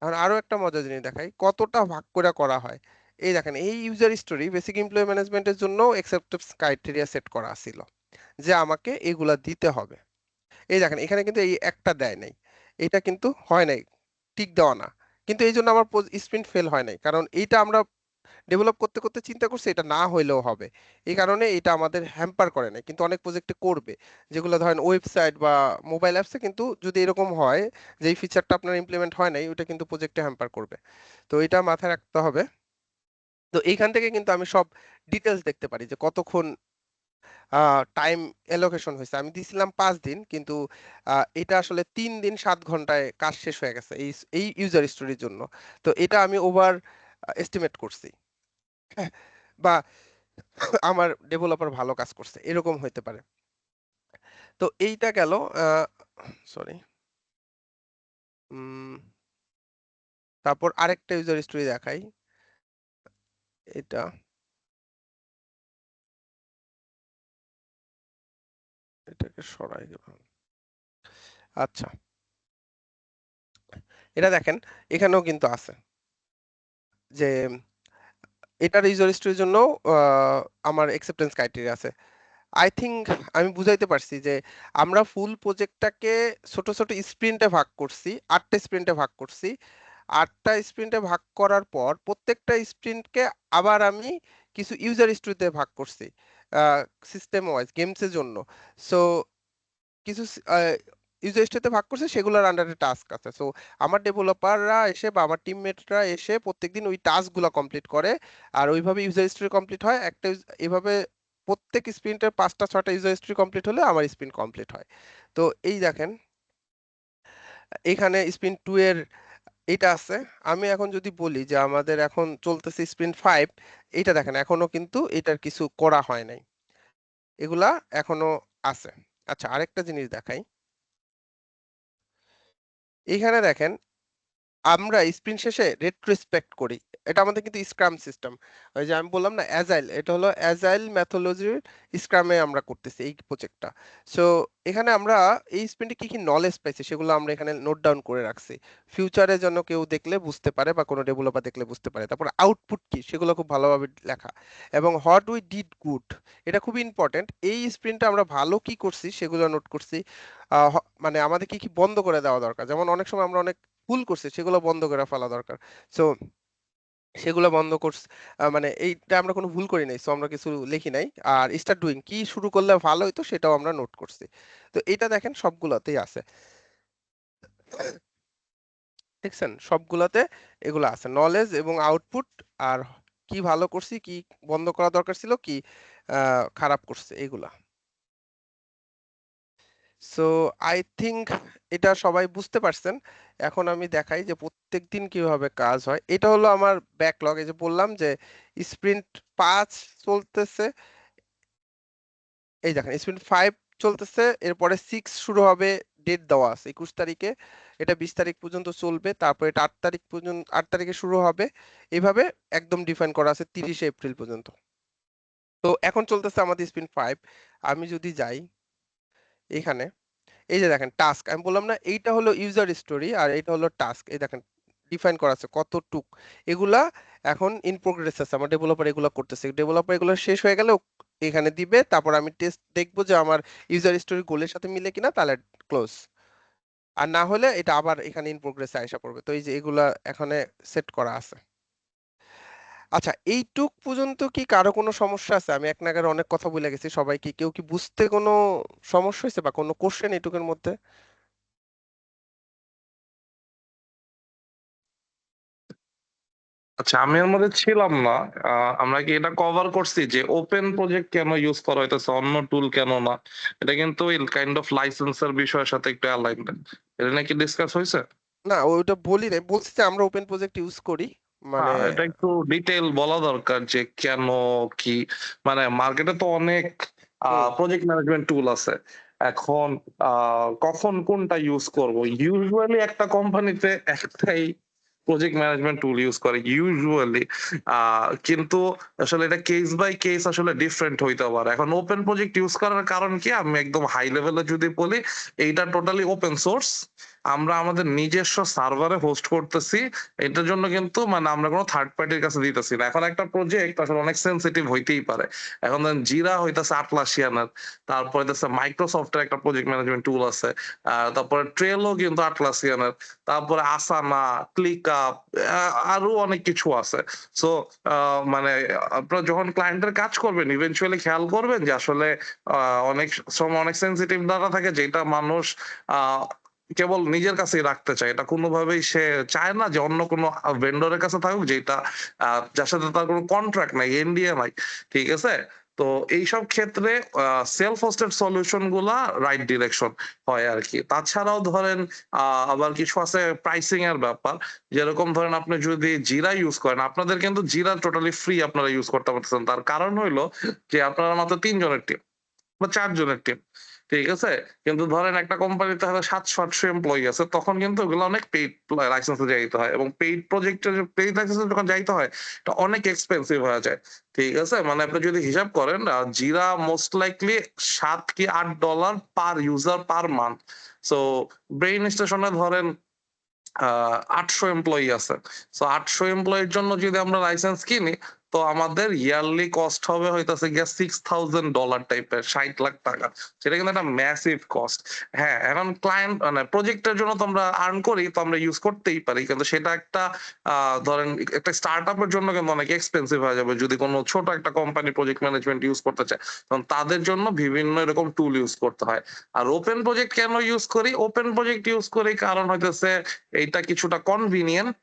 এখন আরো একটা মজার জিনিস দেখাই কতটা ভাগ করে করা হয়। এই দেখেন, এই ইউজার স্টোরি বেসিক এমপ্লয়ি ম্যানেজমেন্টের জন্য অ্যাকসেপ্টেন্স ক্রাইটেরিয়া সেট করা ছিল, যে আমাকে এগুলা দিতে হবে। এই দেখেন এখানে কিন্তু এই একটা দেয় নাই, এটা কিন্তু হয় নাই, টিক দেওয়া না। কিন্তু এই জন্য আমার স্প্রিন্ট ফেল হয় নাই, কারণ এইটা আমরা ডেভেলপ করতে করতে চিন্তা করছি এটা না হইলেও হবে, এই কারণে এটা আমাদের হ্যাম্পার করে না, কিন্তু অনেক প্রজেক্টে করবে, যেগুলো ধরেন ওয়েবসাইট বা মোবাইল অ্যাপসে কিন্তু যদি এরকম হয় যে এই ফিচারটা আপনার ইমপ্লিমেন্ট হয় নাই, ওটা কিন্তু প্রজেক্টে হ্যাম্পার করবে। তো এটা মাথায় রাখতে হবে। তো এইখান থেকে কিন্তু আমি সব ডিটেলস দেখতে পারি যে কতক্ষণ টাইম এলোকেশন হয়েছে। আমি দিছিলাম 5 দিন, কিন্তু এটা আসলে 3 দিন 7 ঘন্টায় কাজ শেষ হয়ে গেছে এই এই ইউজার স্টোরির জন্য। তো এটা আমি ওভার এস্টিমেট করছি, হ্যাঁ, বা আমার ডেভেলপার ভালো কাজ করছে এরকম হইতে পারে। তো এইটা গেল, সরি, তারপর আরেকটা ইউজার স্টোরি দেখাই, এটা এটাকে সরাই দেব। আচ্ছা, এটা দেখেন এখানেও কিন্তু আছে যে এটার ইউজার স্টোরির জন্য আমার অ্যাকসেপ্টেন্স ক্রাইটেরিয়া আছে। আই থিংক আমি বুঝাইতে পারছি যে আমরা ফুল প্রজেক্টটাকে ছোট ছোট স্প্রিন্টে ভাগ করছি, 8টা স্প্রিন্টে ভাগ করছি। 8টা স্প্রিন্টে ভাগ করার পর প্রত্যেকটা স্প্রিন্টকে আবার আমি কিছু ইউজার স্টোরিতে ভাগ করছি সিস্টেম ওয়াইজ গেমসের জন্য। সো কিছু ইউজার স্টোরিতে ভাগ করছে, সেগুলোর আন্ডারে টাস্ক আছে। সো আমার ডেভেলপাররা এসে বা আমার টিমমেটরা এসে প্রত্যেকদিন ওই টাস্কগুলো কমপ্লিট করে, আর ওইভাবে ইউজার স্টোরি কমপ্লিট হয় একটা এভাবে প্রত্যেক স্প্রিন্টের 5টা 6টা ইউজার স্টোরি কমপ্লিট হলে আমার স্প্রিন্ট কমপ্লিট হয়। তো এই দেখেন এখানে স্প্রিন্ট 2 এর এটা আছে। আমি এখন যদি বলি যে আমাদের এখন চলতেছে স্প্রিন্ট 5, এটা দেখেন এখনো কিন্তু এটার কিছু করা হয় নাই, এগুলা এখনো আছে। আচ্ছা, আরেকটা জিনিস দেখাই, এখানে দেখেন আমরা স্প্রিন্ট শেষে রেট্রোস্পেক্ট করি। এটা আমাদের কিন্তু স্ক্রাম সিস্টেম, ওই যে আমি বললাম না অ্যাজাইল, এটা হলো অ্যাজাইল মেথোলজির স্ক্রামে আমরা করতেছি এই প্রজেক্টটা। সো এখানে আমরা এই স্প্রিন্টে কি কি নলেজ পাইছি সেগুলো আমরা এখানে নোট ডাউন করে রাখছি, ফিউচারে যেন কেউ দেখলে বুঝতে পারে বা কোনো ডেভেলপার দেখলে বুঝতে পারে। তারপর আউটপুট কি সেগুলো খুব ভালোভাবে লেখা, এবং হোয়াট উই ডিড গুড, এটা খুব ইম্পর্টেন্ট। এই স্প্রিন্টে আমরা ভালো কি করছি সেগুলো নোট করছি। মানে আমাদের কি কি বন্ধ করে দেওয়া দরকার, যেমন অনেক সময় আমরা অনেক ভুল করছি, সেগুলো বন্ধ করে ফেলা দরকার। সো সেগুলো বন্ধ করছি, মানে এইটা আমরা কোনো ভুল করি নাই, সো আমরা কিছু লিখি নাই। আর স্টার্ট ডুইং কি শুরু করলে ভালো হইতো সেটাও আমরা নোট করছি। তো এটা দেখেন সবগুলোতেই আছে, দেখছেন সবগুলোতে এগুলো আছে, নলেজ এবং আউটপুট, আর কি ভালো করছি, কি বন্ধ করা দরকার ছিল, কি খারাপ করছে এগুলা। সো আই থিংক এটা সবাই বুঝতে পারছেন। এখন আমি দেখাই যে প্রত্যেকদিন কিভাবে কাজ হয়। এটা হলো আমার ব্যাকলগ, এই যে বললাম যে স্প্রিন্ট 5 চলতেছে, এই দেখেন স্প্রিন্ট 5 চলতেছে, এরপরে 6 শুরু হবে, ডেট দেওয়া আছে 21 তারিখে, এটা 20 তারিখ পর্যন্ত চলবে, তারপর এটা 8 তারিখ পর্যন্ত, 8 তারিখে শুরু হবে, এইভাবে একদম ডিফাইন করা আছে 30শে এপ্রিল পর্যন্ত। তো এখন চলতেছে আমাদের স্প্রিন্ট 5। আমি যদি যাই এখানে, এই যে দেখেন টাস্ক, আমি বললাম না এইটা হলো ইউজার স্টোরি আর এটা হলো টাস্ক, এই দেখেন ডিফাইন করা আছে কতটুক, এগুলা এখন ইন প্রোগ্রেস আছে, আমার ডেভেলপার এগুলো করতেছে, ডেভেলপার এগুলো শেষ হয়ে গেলে এখানে দিবে, তারপর আমি টেস্ট দেখবো যে আমার ইউজার স্টোরি গোলের সাথে মিলে কিনা, তাহলে ক্লোজ, আর না হলে এটা আবার এখানে ইন প্রোগ্রেসে আইসা পড়বে। তো এই যে এগুলা এখানে সেট করা আছে। আচ্ছা, এইটুক পর্যন্ত কি কারো কোনো সমস্যা আছে? আমি এক নাগাড়ে অনেক কথা বলে গেছি, সবাই কি কেউ কি বুঝতে কোনো সমস্যা হয়েছে বা কোনো কোশ্চেন এইটুকের মধ্যে? আচ্ছা, আমি এর মধ্যে ছিলাম না। আমরা কি এটা কভার করছি যে ওপেন প্রজেক্ট কেন ইউজ করা হইতেছে, অন্য টুল কেন না? এটা কিন্তু কাইন্ড অফ লাইসেন্সের বিষয়ের সাথে একটু অ্যালাইনড। এটা নাকি ডিসকাস হয়েছে? না, ওইটা বলি নাই, বলছি যে আমরা ওপেন প্রজেক্ট ইউজ করি, মানে হ্যাঁ, এটা একটু ডিটেইল বলা দরকার যে কেন, কি। মানে মার্কেটে তো অনেক হুম, প্রজেক্ট ম্যানেজমেন্ট টুল আছে। এখন কখন কোনটা ইউজ করব? ইউজুয়ালি একটা কোম্পানিতে একটাই প্রজেক্ট ম্যানেজমেন্ট টুল ইউজ করে ইউজুয়ালি। কিন্তু আসলে এটা কেস বাই কেস আসলে ডিফারেন্ট হইতে পারে। এখন ওপেন প্রজেক্ট ইউজ করার কারণ কি, আমি একদম হাই লেভেলে যদি বলি, এইটা টোটালি ওপেন সোর্স। আমরা আমাদের নিজস্ব সার্ভারে হোস্ট করতেছি। এটার জন্য কিন্তু মানে আমরা কোনো থার্ড পার্টির কাছে দিতেছি না। এখন একটা প্রজেক্ট আসলে অনেক সেনসিটিভ হইতেই পারে। এখন ধরেন জিরা হইতাছে আটলাসিয়ানের, তারপর হইতাছে মাইক্রোসফটের একটা প্রজেক্ট ম্যানেজমেন্ট টুল আছে। তারপরে ট্রেলো কিন্তু আটলাসিয়ানের। তারপরে আসানা, ক্লিকআপ আরো অনেক কিছু আছে। সো মানে আপনারা যখন ক্লায়েন্টের কাজ করবেন ইভেনচুয়ালি খেয়াল করবেন যে আসলে অনেক সময় অনেক সেনসিটিভ ডাটা থাকে যেটা মানুষ আহ কেবল নিজের কাছেই রাখতে চায়। এটা কোনোভাবেই সে চায় না যে অন্য কোনো ভেন্ডরের কাছে থাকুক যেটা যার সাথে তার কোনো কন্ট্রাক্ট নাই, এনডিএ নাই। ঠিক আছে? তো এইসব ক্ষেত্রে সেলফ হোস্টেড সলিউশন গুলা রাইট ডিরেকশন হয় আরকি। তাছাড়াও ধরেন আবার কিছু আছে প্রাইসিং এর ব্যাপার। যেরকম ধরেন আপনি যদি জিরা ইউজ করেন, আপনাদের কিন্তু জিরা টোটালি ফ্রি আপনারা ইউজ করতে পারতেছেন। তার কারণ হইলো যে আপনারা মাত্র ৩ জনের টিম বা ৪ জনের টিম। ঠিক আছে? কিন্তু ধরেন একটা কোম্পানিতে হয়তো ৭০০-৮০০ এমপ্লয়ি আছে, তখন কিন্তু ওগুলো অনেক পেইড লাইসেন্সে যাইতে হয় এবং পেইড প্রজেক্টের পেইড লাইসেন্সে যখন যাইতে হয়, এটা অনেক এক্সপেন্সিভ হয়ে যায়। ঠিক আছে? মানে আপনি যদি হিসাব করেন জিরা মোস্ট লাইকলি $৭ কি $৮ পার user per month. So brain স্টেশনে ধরেন ৮০০ এমপ্লয়ি আছে। সো ৮০০ এমপ্লয়ির জন্য যদি আমরা লাইসেন্স কিনি, তো আমাদের ইয়ারলি কস্ট হবে হইতাছে গিয়া $৬,০০০ টাইপের, ৳৬০,০০,০০০। সেটা কিন্তু একটা ম্যাসিভ কস্ট। হ্যাঁ, এখন ক্লায়েন্ট মানে প্রজেক্টের জন্য তো আমরা আর্ন করি, তো আমরা ইউজ করতেই পারি। কিন্তু সেটা একটা ধরেন একটা স্টার্টআপ এর জন্য কিন্তু অনেক এক্সপেন্সিভ হয়ে যাবে। যদি কোনো ছোট একটা কোম্পানি প্রজেক্ট ম্যানেজমেন্ট ইউজ করতে চায়, তখন তাদের জন্য বিভিন্ন এরকম টুল ইউজ করতে হয়। আর ওপেন প্রজেক্ট কেন ইউজ করি? ওপেন প্রজেক্ট ইউজ করি কারণ হইতেছে এইটা কিছুটা কনভিনিয়েন্ট।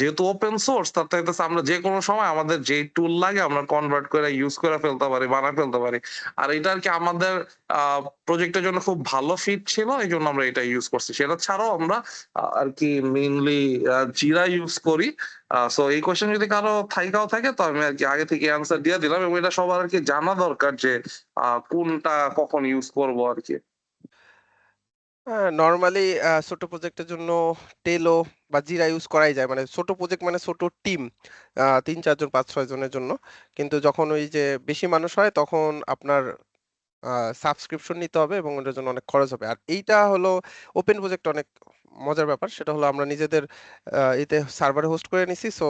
যেহেতু ওপেন সোর্স তাতে হইতেছে আমরা যেকোনো সময় আমাদের যেই টুল লাগে আমরা কনভার্ট করে ইউজ করে ফেলতে পারি, বানায় ফেলতে পারি। আর এটা আরকি আমাদের প্রজেক্টের জন্য খুব ভালো ফিট ছিল। এইজন্য আমরা এটা ইউজ করছি। সেটা ছাড়াও আমরা আরকি মেইনলি জিরা ইউজ করি। সো এই কোয়েশ্চেন যদি কারো থাইকাও থাকে তো আমি আরকি আগে থেকে অ্যান্সার দিয়ে দিলাম এবং এটা সবার আরকি জানা দরকার যে কোনটা কখন ইউজ করবো আরকি। নরমালি ছোট প্রজেক্টের জন্য টেলো বা জিরা ইউজ করাই যায়, মানে ছোট প্রজেক্ট মানে ছোট টিম, ৩-৪ জন ৫-৬ জনের জন্য। কিন্তু যখন ওই যে বেশি মানুষ হয় তখন আপনার সাবস্ক্রিপশন নিতে হবে এবং ওটার জন্য অনেক খরচ হবে। আর এইটা হলো ওপেন প্রজেক্ট অনেক মজার ব্যাপার, সেটা হলো আমরা নিজেদের এতে সার্ভারে হোস্ট করে নিছি। সো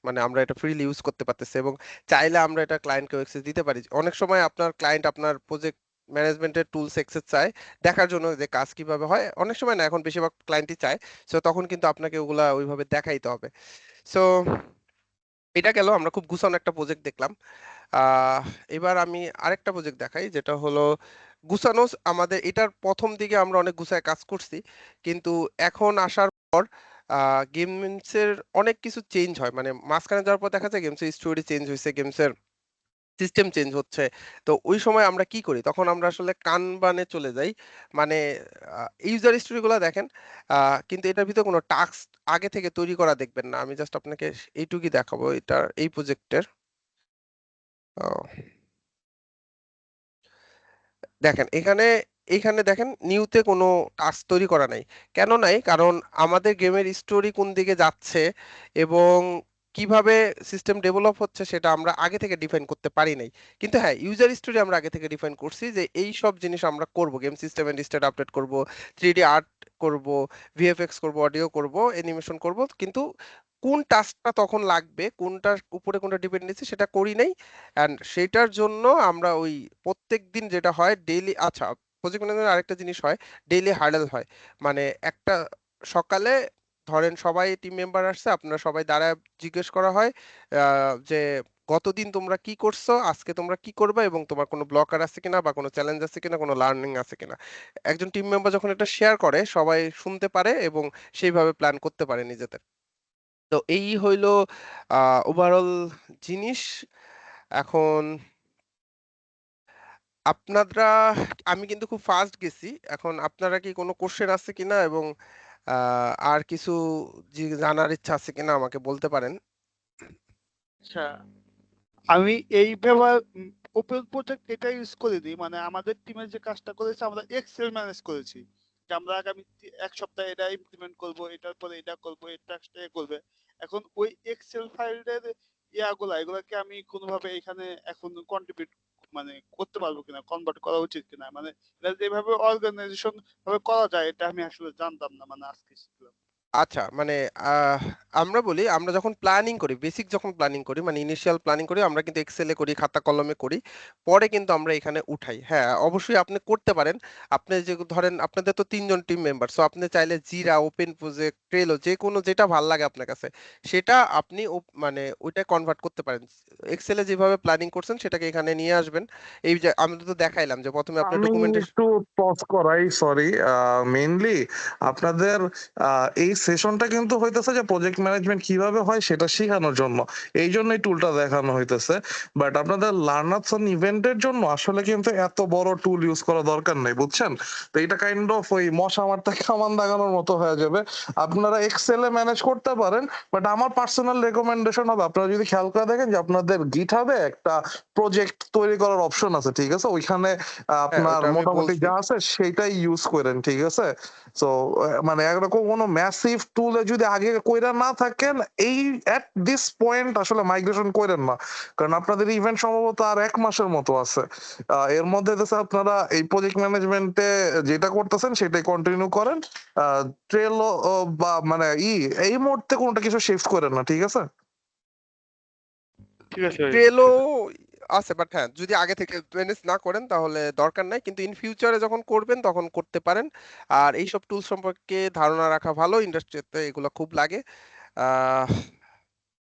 মানে আমরা এটা ফ্রিলি ইউজ করতে পারতেছি এবং চাইলে আমরা এটা ক্লায়েন্টকেও অ্যাক্সেস দিতে পারি। অনেক সময় আপনার ক্লায়েন্ট আপনার প্রজেক্ট ম্যানেজমেন্টের টুলস অ্যাক্সেস চায় দেখার জন্য যে কাজ কিভাবে হয়। অনেক সময় না, এখন বেশিরভাগ ক্লায়েন্টই চায়। সো তখন কিন্তু আপনাকে ওগুলা ওইভাবে দেখাইতে হবে। সো এটা গেল, আমরা খুব গুছানো একটা প্রজেক্ট দেখলাম। আহ এবার আমি আরেকটা প্রজেক্ট দেখাই, যেটা হলো গুছানো। আমাদের এটার প্রথম দিকে আমরা অনেক গুছায় কাজ করছি, কিন্তু এখন আসার পর গেমসের অনেক কিছু চেঞ্জ হয়, মানে মাঝখানে যাওয়ার পর দেখা যায় গেমসের স্টোরি চেঞ্জ হয়েছে, গেমসের সিস্টেম চেঞ্জ হচ্ছে। তো ওই সময় আমরা কি করি, তখন আমরা আসলে কানবানে চলে যাই। মানে ইউজার স্টোরি গুলা দেখেন, কিন্তু এটার ভিতরে কোনো টাস্ক আগে থেকে তৈরি করা দেখবেন না। আমি জাস্ট আপনাকে এইটুকুই দেখাবো এটা এই প্রজেক্টের। দেখেন এখানে, এইখানে দেখেন নিউতে কোনো টাস্ক তৈরি করা নাই। কেন নাই? কারণ আমাদের গেমের স্টোরি কোন দিকে যাচ্ছে এবং কিভাবে সিস্টেম ডেভেলপ হচ্ছে সেটা আমরা আগে থেকে ডিফাইন করতে পারি নাই। কিন্তু হ্যাঁ, ইউজার স্টোরি আমরা আগে থেকে ডিফাইন করছি যে এই সব জিনিস আমরা করব, game system and state update করব, 3D আর্ট করব, ভিএফএক্স করব, অডিও করব, অ্যানিমেশন করব। কিন্তু কোন টাস্কটা তখন লাগবে, কোনটার উপরে কোনটা ডিপেন্ডেন্সি সেটা করি নাই। অ্যান্ড সেটার জন্য আমরা ওই প্রত্যেকদিন যেটা হয় ডেইলি, আচ্ছা প্রজেক্ট ম্যানেজার আরেকটা জিনিস হয়, ডেইলি হার্ডেল হয়। মানে একটা সকালে ধরেন সবাই টিম মেম্বার আসছে, আপনারা সবাই দাঁড়ায় জিজ্ঞেস করা হয় যে গতদিন তোমরা কি করছো, আজকে তোমরা কি করবে এবং তোমার কোনো ব্লকার আছে কিনা বা কোনো চ্যালেঞ্জ আছে কিনা, কোনো লার্নিং আছে কিনা। একজন টিম মেম্বার যখন এটা শেয়ার করে সবাই শুনতে পারে এবং সেইভাবে প্ল্যান করতে পারে নিজেদের। তো এই হইলো ওভারঅল জিনিস। এখন আপনারা, আমি কিন্তু খুব ফাস্ট গেছি। এখন আপনারা কি কোনো কোশ্চেন আছে কিনা এবং আর কিছু জানার ইচ্ছা আছে কিনা আমাকে বলতে পারেন। আচ্ছা, আমি এইভাবে ওপেন প্রজেক্ট এটা ইউজ করে দিই, মানে আমাদের টিমের যে কাজটা করেছে আমরা এক্সেল ম্যানেজ করেছি যে আমরা আগামী 1 সপ্তাহে এটা ইমপ্লিমেন্ট করব, এটার পরে এটা করব, এই টাস্কটা করবে। এখন ওই এক্সেল ফাইলের এগুলাকে আমি কোনোভাবে এখানে এখন কন্ট্রিবিউট মানে করতে পারবো কিনা, কনভার্ট করা উচিত কিনা, মানে এটা যেভাবে অর্গানাইজেশন ভাবে করা যায় এটা আমি আসলে জানতাম না, মানে আজকে শিখলাম। আচ্ছা মানে আহ, আমরা বলি আমরা যখন প্ল্যানিং করি, বেসিক যখন প্ল্যানিং করি মানে ইনিশিয়াল প্ল্যানিং করি, আমরা কিন্তু এক্সেলে করি, খাতা কলমে করি, পরে কিন্তু আমরা এখানে উঠাই। হ্যাঁ অবশ্যই আপনি করতে পারেন। আপনি যে ধরেন আপনাদের তো 3 জন টিম মেম্বার, সো আপনি চাইলে জিরা, ওপেন প্রজেক্ট, ট্রেলো, যে কোনো যেটা ভাল লাগে আপনার কাছে সেটা আপনি মানে ওইটা কনভার্ট করতে পারেন। এক্সেলে যেভাবে প্ল্যানিং করছেন সেটাকে এখানে নিয়ে আসবেন। এই যে আমি তো দেখাইলাম যে প্রথমে আপনার আমি ডকুমেন্টেশন। একটু পজ করাই, সরি। মেইনলি আপনাদের এই সেশনটা কিন্তু হইতেছে যে প্রজেক্ট ম্যানেজমেন্ট কিভাবে হয় সেটা শেখানোর জন্য, এই জন্য এই টুলটা দেখানো হইতেছে। বাট আপনাদের লার্নার্স অন ইভেন্টের জন্য আসলে কিন্তু এত বড় টুল ইউজ করা দরকার নাই, বুঝছেন? তো এটা কাইন্ড অফ ওই মশা মারতে কামান দাগানোর মতো হয়ে যাবে। আপনারা এক্সেলে ম্যানেজ করতে পারেন, বাট আমার পার্সোনাল রেকমেন্ডেশন হবে আপনারা যদি খেয়াল করে দেখেন যে আপনাদের গিটহাবে একটা প্রজেক্ট তৈরি করার অপশন আছে, ঠিক আছে? ওইখানে হ্যাঁ আপনার ওটা আমি মোটামুটি বলছি। যা আছে সেটাই ইউজ করেন, ঠিক আছে? তো মানে একরকম কোনো ম্যাসিভ টুলে যদি আগে কইরা না থাকেন, এই এট দিস পয়েন্ট আসলে মাইগ্রেশন করেন না, কারণ আপনাদের ইভেন্ট সম্ভবত আর 1 মাসের মতো আছে। এর মধ্যে হচ্ছে আপনারা এই প্রজেক্ট ম্যানেজমেন্টে যেটা করতেছেন সেটাই কন্টিনিউ করেন। ট্রেলো বা মানে এই মুহূর্তে কোনটা কিছু শিফট করেন না, ঠিক আছে? ঠিক আছে ভাই, ট্রেলো ঠিক আছে। আছে, বাট হ্যাঁ যদি আগে থেকে ম্যানেজ না করেন তাহলে দরকার নাই, কিন্তু ইন ফিউচারে যখন করবেন তখন করতে পারেন। আর এইসব টুল সম্পর্কে ধারণা রাখা ভালো, ইন্ডাস্ট্রিতে এগুলো খুব লাগে। আহ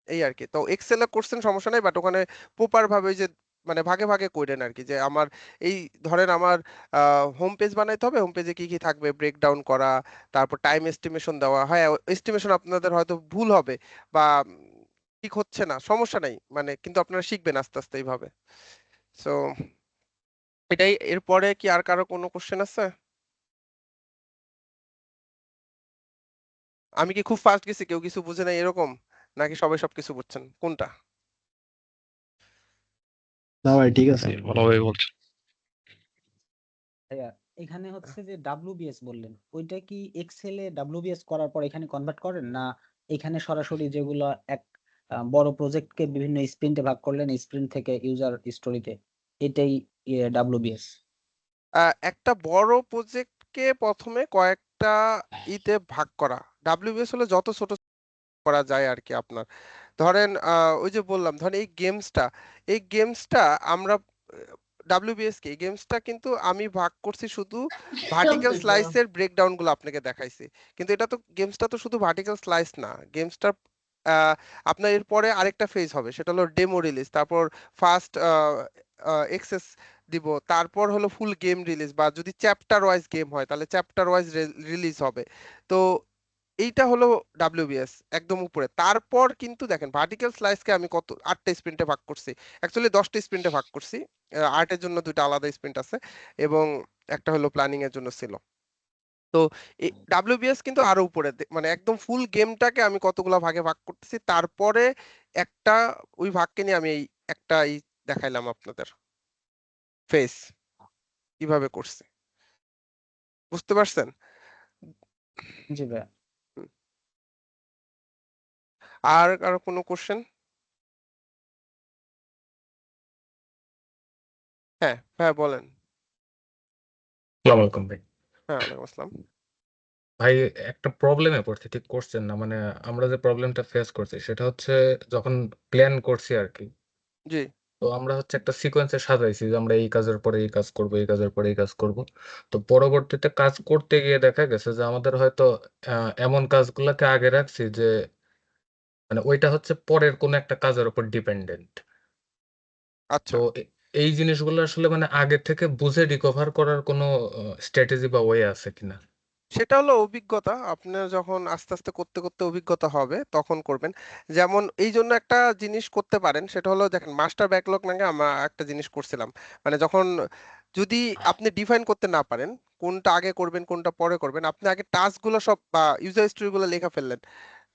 এই আর কি। তো এক্সেলে করছেন সমস্যা নাই, বাট ওখানে প্রপার ভাবে ওই যে মানে ভাগে ভাগে করেন আর কি, যে আমার এই ধরেন আমার হোম পেজ বানাইতে হবে, হোম পেজে কি কি থাকবে ব্রেকডাউন করা, তারপর টাইম এস্টিমেশন দেওয়া। হ্যাঁ এস্টিমেশন আপনাদের হয়তো ভুল হবে বা ঠিক হচ্ছে না, সমস্যা নাই মানে, কিন্তু আপনারা শিখবেন আস্তে আস্তে এইভাবে। সো এটাই। এরপরে কি আর কারো কোনো কোশ্চেন আছে? আমি কি খুব ফাস্ট গেছি, কেউ কিছু বুঝে নাই এরকম, নাকি সবাই সবকিছু বুঝছেন, কোনটা? না ভাই ঠিক আছে। ভালোভাবে বলছো। ভাইয়া, এখানে হচ্ছে যে ডাব্লিউবিএস বললেন, ওইটা কি এক্সেলে ডাব্লিউবিএস করার পর এখানে কনভার্ট করেন, না এখানে সরাসরি যেগুলো এক বড় প্রজেক্টকে বিভিন্ন স্প্রিন্টে ভাগ করলেন, স্প্রিন্ট থেকে ইউজার স্টোরিতে, এটাই ডাব্লিউবিএস? একটা বড় প্রজেক্টকে প্রথমে কয়েকটা ইতে ভাগ করা। ডাব্লিউবিএস হলো যত ছোট করা যায় আর কি। আপনার ধরেন ওই যে বললাম, ধরেন এই গেমসটা আমরা ডাব্লিউবিএস কি, এই গেমসটা কিন্তু আমি ভাগ করছি শুধু ভার্টিক্যাল স্লাইসের ব্রেকডাউন গুলো আপনাকে দেখাইছি, কিন্তু এটা তো গেমসটা তো শুধু ভার্টিক্যাল স্লাইস না। গেমসটার আপনার এরপরে আরেকটা ফেজ হবে, সেটা হলো ডেমো রিলিজ, তারপর ফার্স্ট এক্সেস দিব, তারপর হলো ফুল গেম রিলিজ, বা যদি চ্যাপ্টার ওয়াইজ গেম হয় তাহলে চ্যাপ্টার ওয়াইজ রিলিজ হবে। তো এইটা হলো ডাব্লিউবিএস একদম উপরে। তারপর কিন্তু দেখেন ভার্টিক্যাল স্লাইসকে আমি কত 8টা স্প্রিন্টে ভাগ করছি, অ্যাকচুয়ালি 10টা স্প্রিন্টে ভাগ করছি। আর্টের জন্য 2টা আলাদা স্প্রিন্ট আছে এবং একটা হলো প্ল্যানিং এর জন্য ছিল। তো ডাব্লিউবিএস কিন্তু আরো উপরে, মানে একদম ফুল গেমটাকে আমি কতগুলা ভাগে ভাগ করতেছি, তারপরে একটা ওই ভাগকে নিয়ে আমি এই একটা দেখাইলাম আপনাদের ফেস কিভাবে করছি, বুঝতে পারছেন? জি ভাইয়া। হুম। আর কারো কোনো কোশ্চেন? হ্যাঁ হ্যাঁ বলেন। আসসালামু আলাইকুম ভাই। হ্যাঁ ওয়ালাইকুম আসসালাম। ভাই, একটা প্রবলেমে পড়ছি, ঠিক করছেন না? মানে আমরা যে প্রবলেমটা ফেস করছি সেটা হচ্ছে যখন প্ল্যান করছি আরকি। জি। তো আমরা হচ্ছে একটা সিকোয়েন্সে সাজাইছি যে আমরা এই কাজের পরে এই কাজ করব, এই কাজের পরে এই কাজ করব। তো পরবর্তীতে কাজ করতে গিয়ে দেখা গেছে যে আমাদের হয়তো এমন কাজগুলাকে আগে রাখছি যে মানে ওইটা হচ্ছে পরের কোনো একটা কাজের উপর ডিপেন্ডেন্ট। আচ্ছা, তো এই জিনিসগুলো আসলে মানে আগে থেকে বুঝে রিকভার করার কোনো স্ট্র্যাটেজি বা ওয়ে আছে কিনা? সেটা হলো অভিজ্ঞতা। আপনার যখন আস্তে আস্তে করতে করতে অভিজ্ঞতা হবে তখন করবেন। যেমন এই জন্য একটা জিনিস করতে পারেন, সেটা হলো দেখেন মাস্টার ব্যাকলগ নামে আমরা একটা জিনিস করছিলাম। মানে যখন যদি আপনি ডিফাইন করতে না পারেন কোনটা আগে করবেন কোনটা পরে করবেন, আপনি আগে টাস্ক গুলো সব বা ইউজার স্টোরি গুলো লেখা ফেললেন,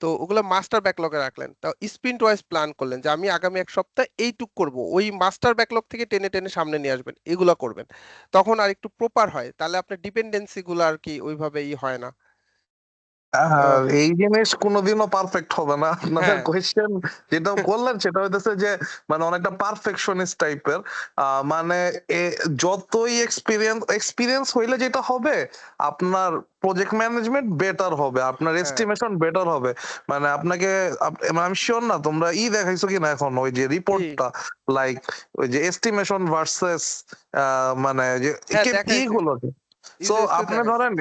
তো ওগুলো মাস্টার ব্যাকলগে রাখলেন, তো স্প্রিন্ট ওয়াইজ প্ল্যান করলেন যে আমি আগামী 1 সপ্তাহ এইটুক করব, ওই মাস্টার ব্যাকলগ থেকে টেনে টেনে সামনে নিয়ে আসবেন, এগুলো করবেন। তখন আর একটু প্রপার হয়, তাহলে আপনার ডিপেন্ডেন্সি গুলো আর কি ওইভাবে হয় না। এই জিনিস কোনোদিনও পারফেক্ট হবে না। আপনাদের হ্যাঁ কোয়েশ্চেন যেটা করলেন সেটা হইতেছে যে মানে অনেকটা পারফেকশনিস্ট টাইপের। মানে যতই এক্সপিরিয়েন্স হইলে যেটা হবে, আপনার প্রজেক্ট ম্যানেজমেন্ট বেটার হবে, আপনার হ্যাঁ এস্টিমেশন বেটার হবে। মানে আপনাকে মানে আমি শিওর না তোমরা দেখাইছো কিনা এখন ওই যে কি রিপোর্টটা, লাইক ওই যে এস্টিমেশন ভার্সেস মানে যে হ্যাঁ দেখাইছে, গুলো। সো ইউজেসে আপনি দেখাইছে। ধরেন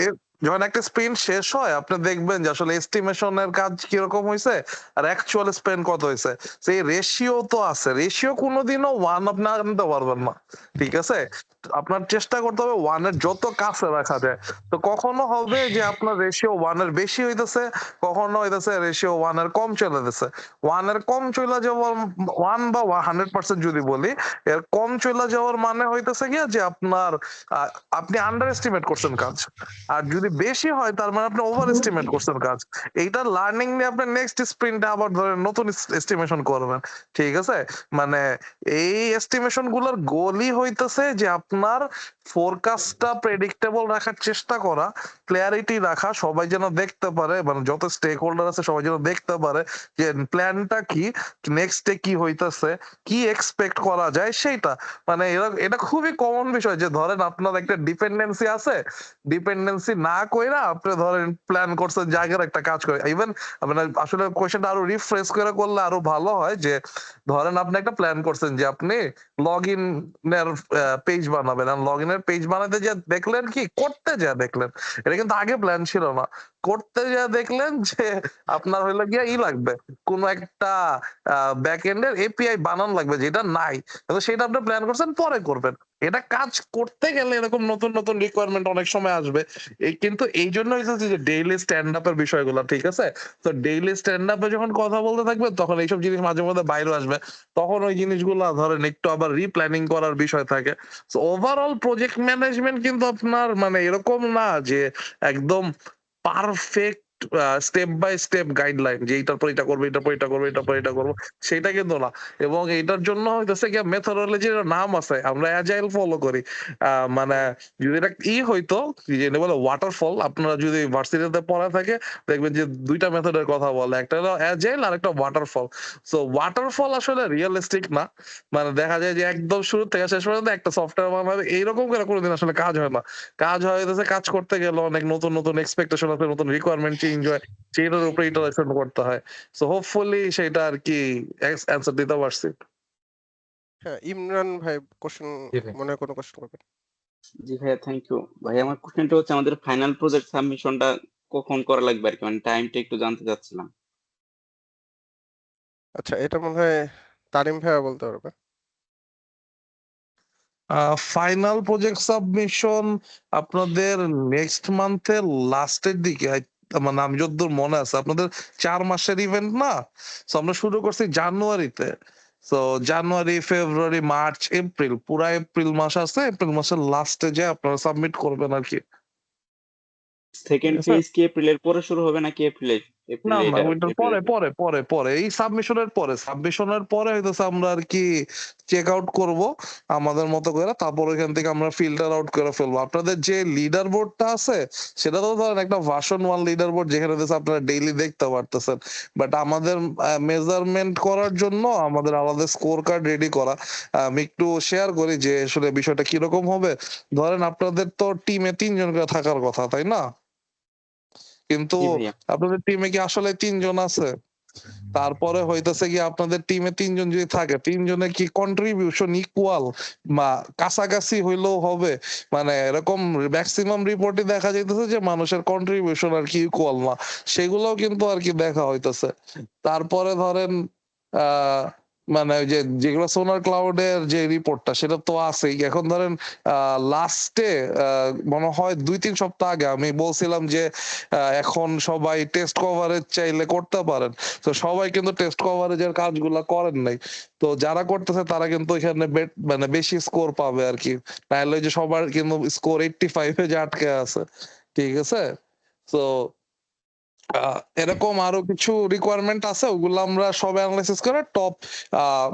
যখন একটা স্প্রিন্ট শেষ হয় আপনি দেখবেন যে আসলে এস্টিমেশনের কাজ কিরকম হয়েছে আর অ্যাকচুয়াল স্পেন্ড কত হয়েছে। সেই রেশিও তো আছে, রেশিও কোনোদিনও ওয়ান আপনি আনতে পারবেন না, ঠিক আছে? আপনার চেষ্টা করতে হবে ওয়ানের যত কাছে রাখা যায়। তো কখনো হবে যে আপনার রেশিও ওয়ানের বেশি হইতেছে, কখনো হইতেছে রেশিও ওয়ানের কম চলে যাচ্ছে। ওয়ানের কম চলে যাওয়ার, 1 বা 100% যদি বলি, এর কম চলে যাওয়ার মানে হইতেছে গিয়া যে আপনার আপনি আন্ডার এস্টিমেট করছেন কাজ। আর যদি বেশি হয় তার মানে আপনি ওভার এস্টিমেট করছেন কাজ। এইটা লার্নিং নিয়ে আপনি নেক্সট স্প্রিন্টে আবার ধরেন নতুন এস্টিমেশন করবেন, ঠিক আছে? মানে এই এস্টিমেশন গুলোর গোলই হইতেছে যে আপনার ফোরকাস্টটা প্রেডিক্টেবল রাখার চেষ্টা করা, ক্লিয়ারিটি রাখা, সবাই যেন দেখতে পারে, মানে যত স্টেক হোল্ডার আছে সবাই যেন দেখতে পারে যে প্ল্যানটা কি, নেক্সটে কি হইতেছে, কি এক্সপেক্ট করা যায় সেইটা। মানে এটা খুবই কমন বিষয় যে ধরেন আপনার একটা ডিপেন্ডেন্সি আছে, ডিপেন্ডেন্সি না কইরা আপনি ধরেন প্ল্যান করছেন যে আগের একটা কাজ করে। ইভেন মানে আসলে কোয়েশ্চেনটা আরো রিফ্রেশ করে করলে আরো ভালো হয় যে ধরেন আপনি একটা প্ল্যান করছেন যে আপনি লগ ইন এর পেজ বানাবেন, আর লগ ইন এর পেজ বানাতে যা দেখলেন কি, করতে যা দেখলেন, এটা কিন্তু আগে প্ল্যান ছিল না। করতে যা দেখলেন যে আপনার হইলো গিয়া লাগবে, কোন একটা ব্যাক এন্ডের এপিআই বানান লাগবে যেটা নাই, কিন্তু সেটা আপনি প্ল্যান করছেন পরে করবেন। এটা কাজ করতে গেলে এরকম নতুন নতুন রিকোয়ারমেন্ট অনেক সময় আসবে। কিন্তু এই জন্য হচ্ছে যে ডেইলি স্ট্যান্ড আপের বিষয়গুলো, ঠিক আছে? তো ডেইলি স্ট্যান্ড আপে যখন কথা বলতে থাকবে তখন এইসব জিনিস মাঝে মধ্যে বাইরে আসবে, তখন ওই জিনিসগুলো ধরেন একটু আবার রিপ্ল্যানিং করার বিষয় থাকে। তো ওভারঅল প্রজেক্ট ম্যানেজমেন্ট কিন্তু আপনার মানে এরকম না যে একদম perfect step by step guideline যে এইটার পর এটা করবো, এটার পর এটা করবো, এটার পর এটা করবো, সেটা কিন্তু না। এবং এটার জন্য হইতেছে কি মেথোডোলজির নাম আছে, আমরা অ্যাজাইল ফলো করি। মানে যদি এটা হইতো যে বলে ওয়াটারফল, আপনারা যদি ভার্সিটিতে পড়া থাকে দেখবেন যে দুইটা মেথডের কথা বলে, একটা হলো অ্যাজাইল আর একটা ওয়াটারফল। সো ওয়াটারফল আসলে রিয়েলিস্টিক না। মানে দেখা যায় যে একদম শুরু থেকে শেষ পর্যন্ত একটা সফটওয়্যার বানাবে এইরকম করে কোনোদিন আসলে কাজ হয় না। কাজ হইতেছে কাজ করতে গেলে অনেক নতুন নতুন এক্সপেকটেশন আছে, নতুন রিকোয়ারমেন্ট চেঞ্জ হয়, সেটার উপরে ইটারেশন করতে হয়। সো হোপফুলি সেটা আর কি অ্যান্সার দিতে পারছি। হ্যাঁ, ইমরান ভাই কোশ্চেন, জি ভাই। মনে হয় কোনো কোশ্চেন করবেন? জি ভাইয়া, থ্যাংক ইউ। ভাই আমার কোশ্চেনটা হচ্ছে আমাদের ফাইনাল প্রজেক্ট সাবমিশনটা কখন করা লাগবে আর কি, মানে টাইমটা একটু জানতে চাচ্ছিলাম। আচ্ছা, এটা মনে হয় তারিম ভাইয়া বলতে পারবে। ফাইনাল প্রজেক্ট সাবমিশন আপনাদের নেক্সট মান্থের লাস্টের দিকে, মানে আমি যতদূর মনে আছে আপনাদের 4 মাসের ইভেন্ট না, তো আমরা শুরু করছি জানুয়ারিতে। তো জানুয়ারি, ফেব্রুয়ারি, মার্চ, এপ্রিল, পুরা এপ্রিল মাস আছে, এপ্রিল মাসের লাস্টে যে আপনারা সাবমিট করবেন আর কি। সেকেন্ড ঠিক আছে? ফেজ কি এপ্রিলের পরে শুরু হবে নাকি না এপ্রিলে না, এটা ওইটার পরে এপ্রিলের? পরে পরে পরে এই সাবমিশনের পরে হইতেছে আমরা আর কি চেক আউট করবো আমাদের মতো করে, তারপর ওইখান থেকে আমরা ফিল্টার আউট করে ফেলবো। আপনাদের যে লিডার বোর্ডটা আছে সেটা তো ধরেন একটা ভার্সন 1 লিডার বোর্ড, যেখানে হচ্ছে আপনারা ডেইলি দেখতে পারতেছেন। বাট আমাদের মেজারমেন্ট করার জন্য আমাদের আলাদা স্কোর কার্ড রেডি করা। আমি একটু শেয়ার করি যে আসলে বিষয়টা কিরকম হবে। ধরেন আপনাদের তো টিমে 3 জন করে থাকার কথা, তাই না? কিন্তু জি ভাইয়া। আপনাদের টিমে কি আসলে 3 জন আছে? তারপরে হইতেছে কি আপনাদের টিমে 3 জন যদি থাকে, 3 জনের কি কন্ট্রিবিউশন ইকুয়াল বা কাছাকাছি হইলেও হবে? মানে এরকম ম্যাক্সিমাম রিপোর্টে দেখা যাইতেছে যে মানুষের কন্ট্রিবিউশন আর কি ইকুয়াল না, সেগুলোও কিন্তু আর কি দেখা হইতেছে। তারপরে ধরেন আহ মানে ওই যে যেগুলো সোনার ক্লাউডের যে রিপোর্টটা সেটা তো আছেই। এখন ধরেন লাস্টে মনে হয় 2-3 সপ্তাহ আগে আমি বলছিলাম যে এখন সবাই টেস্ট কভারেজ চাইলে করতে পারেন। তো সবাই কিন্তু টেস্ট কভারেজের কাজগুলা করেন নাই। তো যারা করতেছে তারা কিন্তু এখানে মানে বেশি স্কোর পাবে আর কি। নাহলে ওই যে সবার কিন্তু স্কোর 85 এ যে আটকে আছে, ঠিক আছে? তো এরকম আরো কিছু রিকোয়ারমেন্ট আছে, ওগুলো আমরা সব অ্যানালাইসিস করে টপ,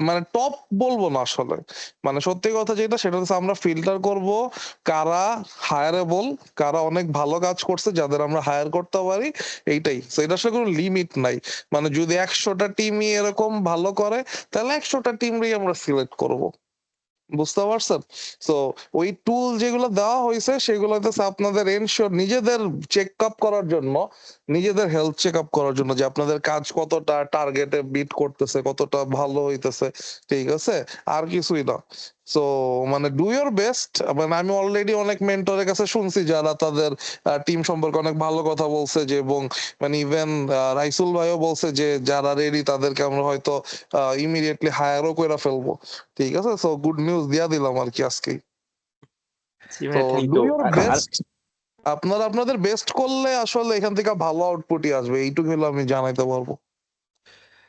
মানে টপ বলবো না আসলে, মানে সত্যি কথা যেটা সেটা হচ্ছে আমরা ফিল্টার করব কারা হায়ারেবল, কারা অনেক ভালো কাজ করছে যাদের আমরা হায়ার করতে পারি, এইটাই। তো এটা আসলে কোনো লিমিট নাই, মানে যদি 100টা টিমই এরকম ভালো করে তাহলে 100টা টিমই আমরা সিলেক্ট করব, বুঝতে পারছেন? তো ওই টুল যেগুলো দেওয়া হয়েছে সেগুলো হচ্ছে আপনাদের এনশিওর নিজেদের চেক আপ করার জন্য, নিজেদের হেলথ চেক আপ করার জন্য যে আপনাদের কাজ কতটা টার্গেটে বিট করতেছে, কতটা ভালো হইতেছে, ঠিক আছে, আর কিছুই না। সো মানে ডু ইউর বেস্ট। মানে আমি অলরেডি অনেক মেন্টরের কাছে শুনছি যারা তাদের টিম সম্পর্কে অনেক ভালো কথা বলছে, যে এবং মানে ইভেন রাইসুল ভাইও বলছে যে যারা রেডি তাদেরকে আমরা হয়তো ইমিডিয়েটলি হায়ারও করে ফেলবো, ঠিক আছে। সো গুড নিউজ দিয়া দিলাম আর কি আজকেই। জি তো ভাই, thank do you. Your are best, আপনারা আপনাদের বেস্ট করলে আসলে এখান থেকে ভালো আউটপুটই আসবে, এইটুকু হলো আমি জানাইতে পারবো।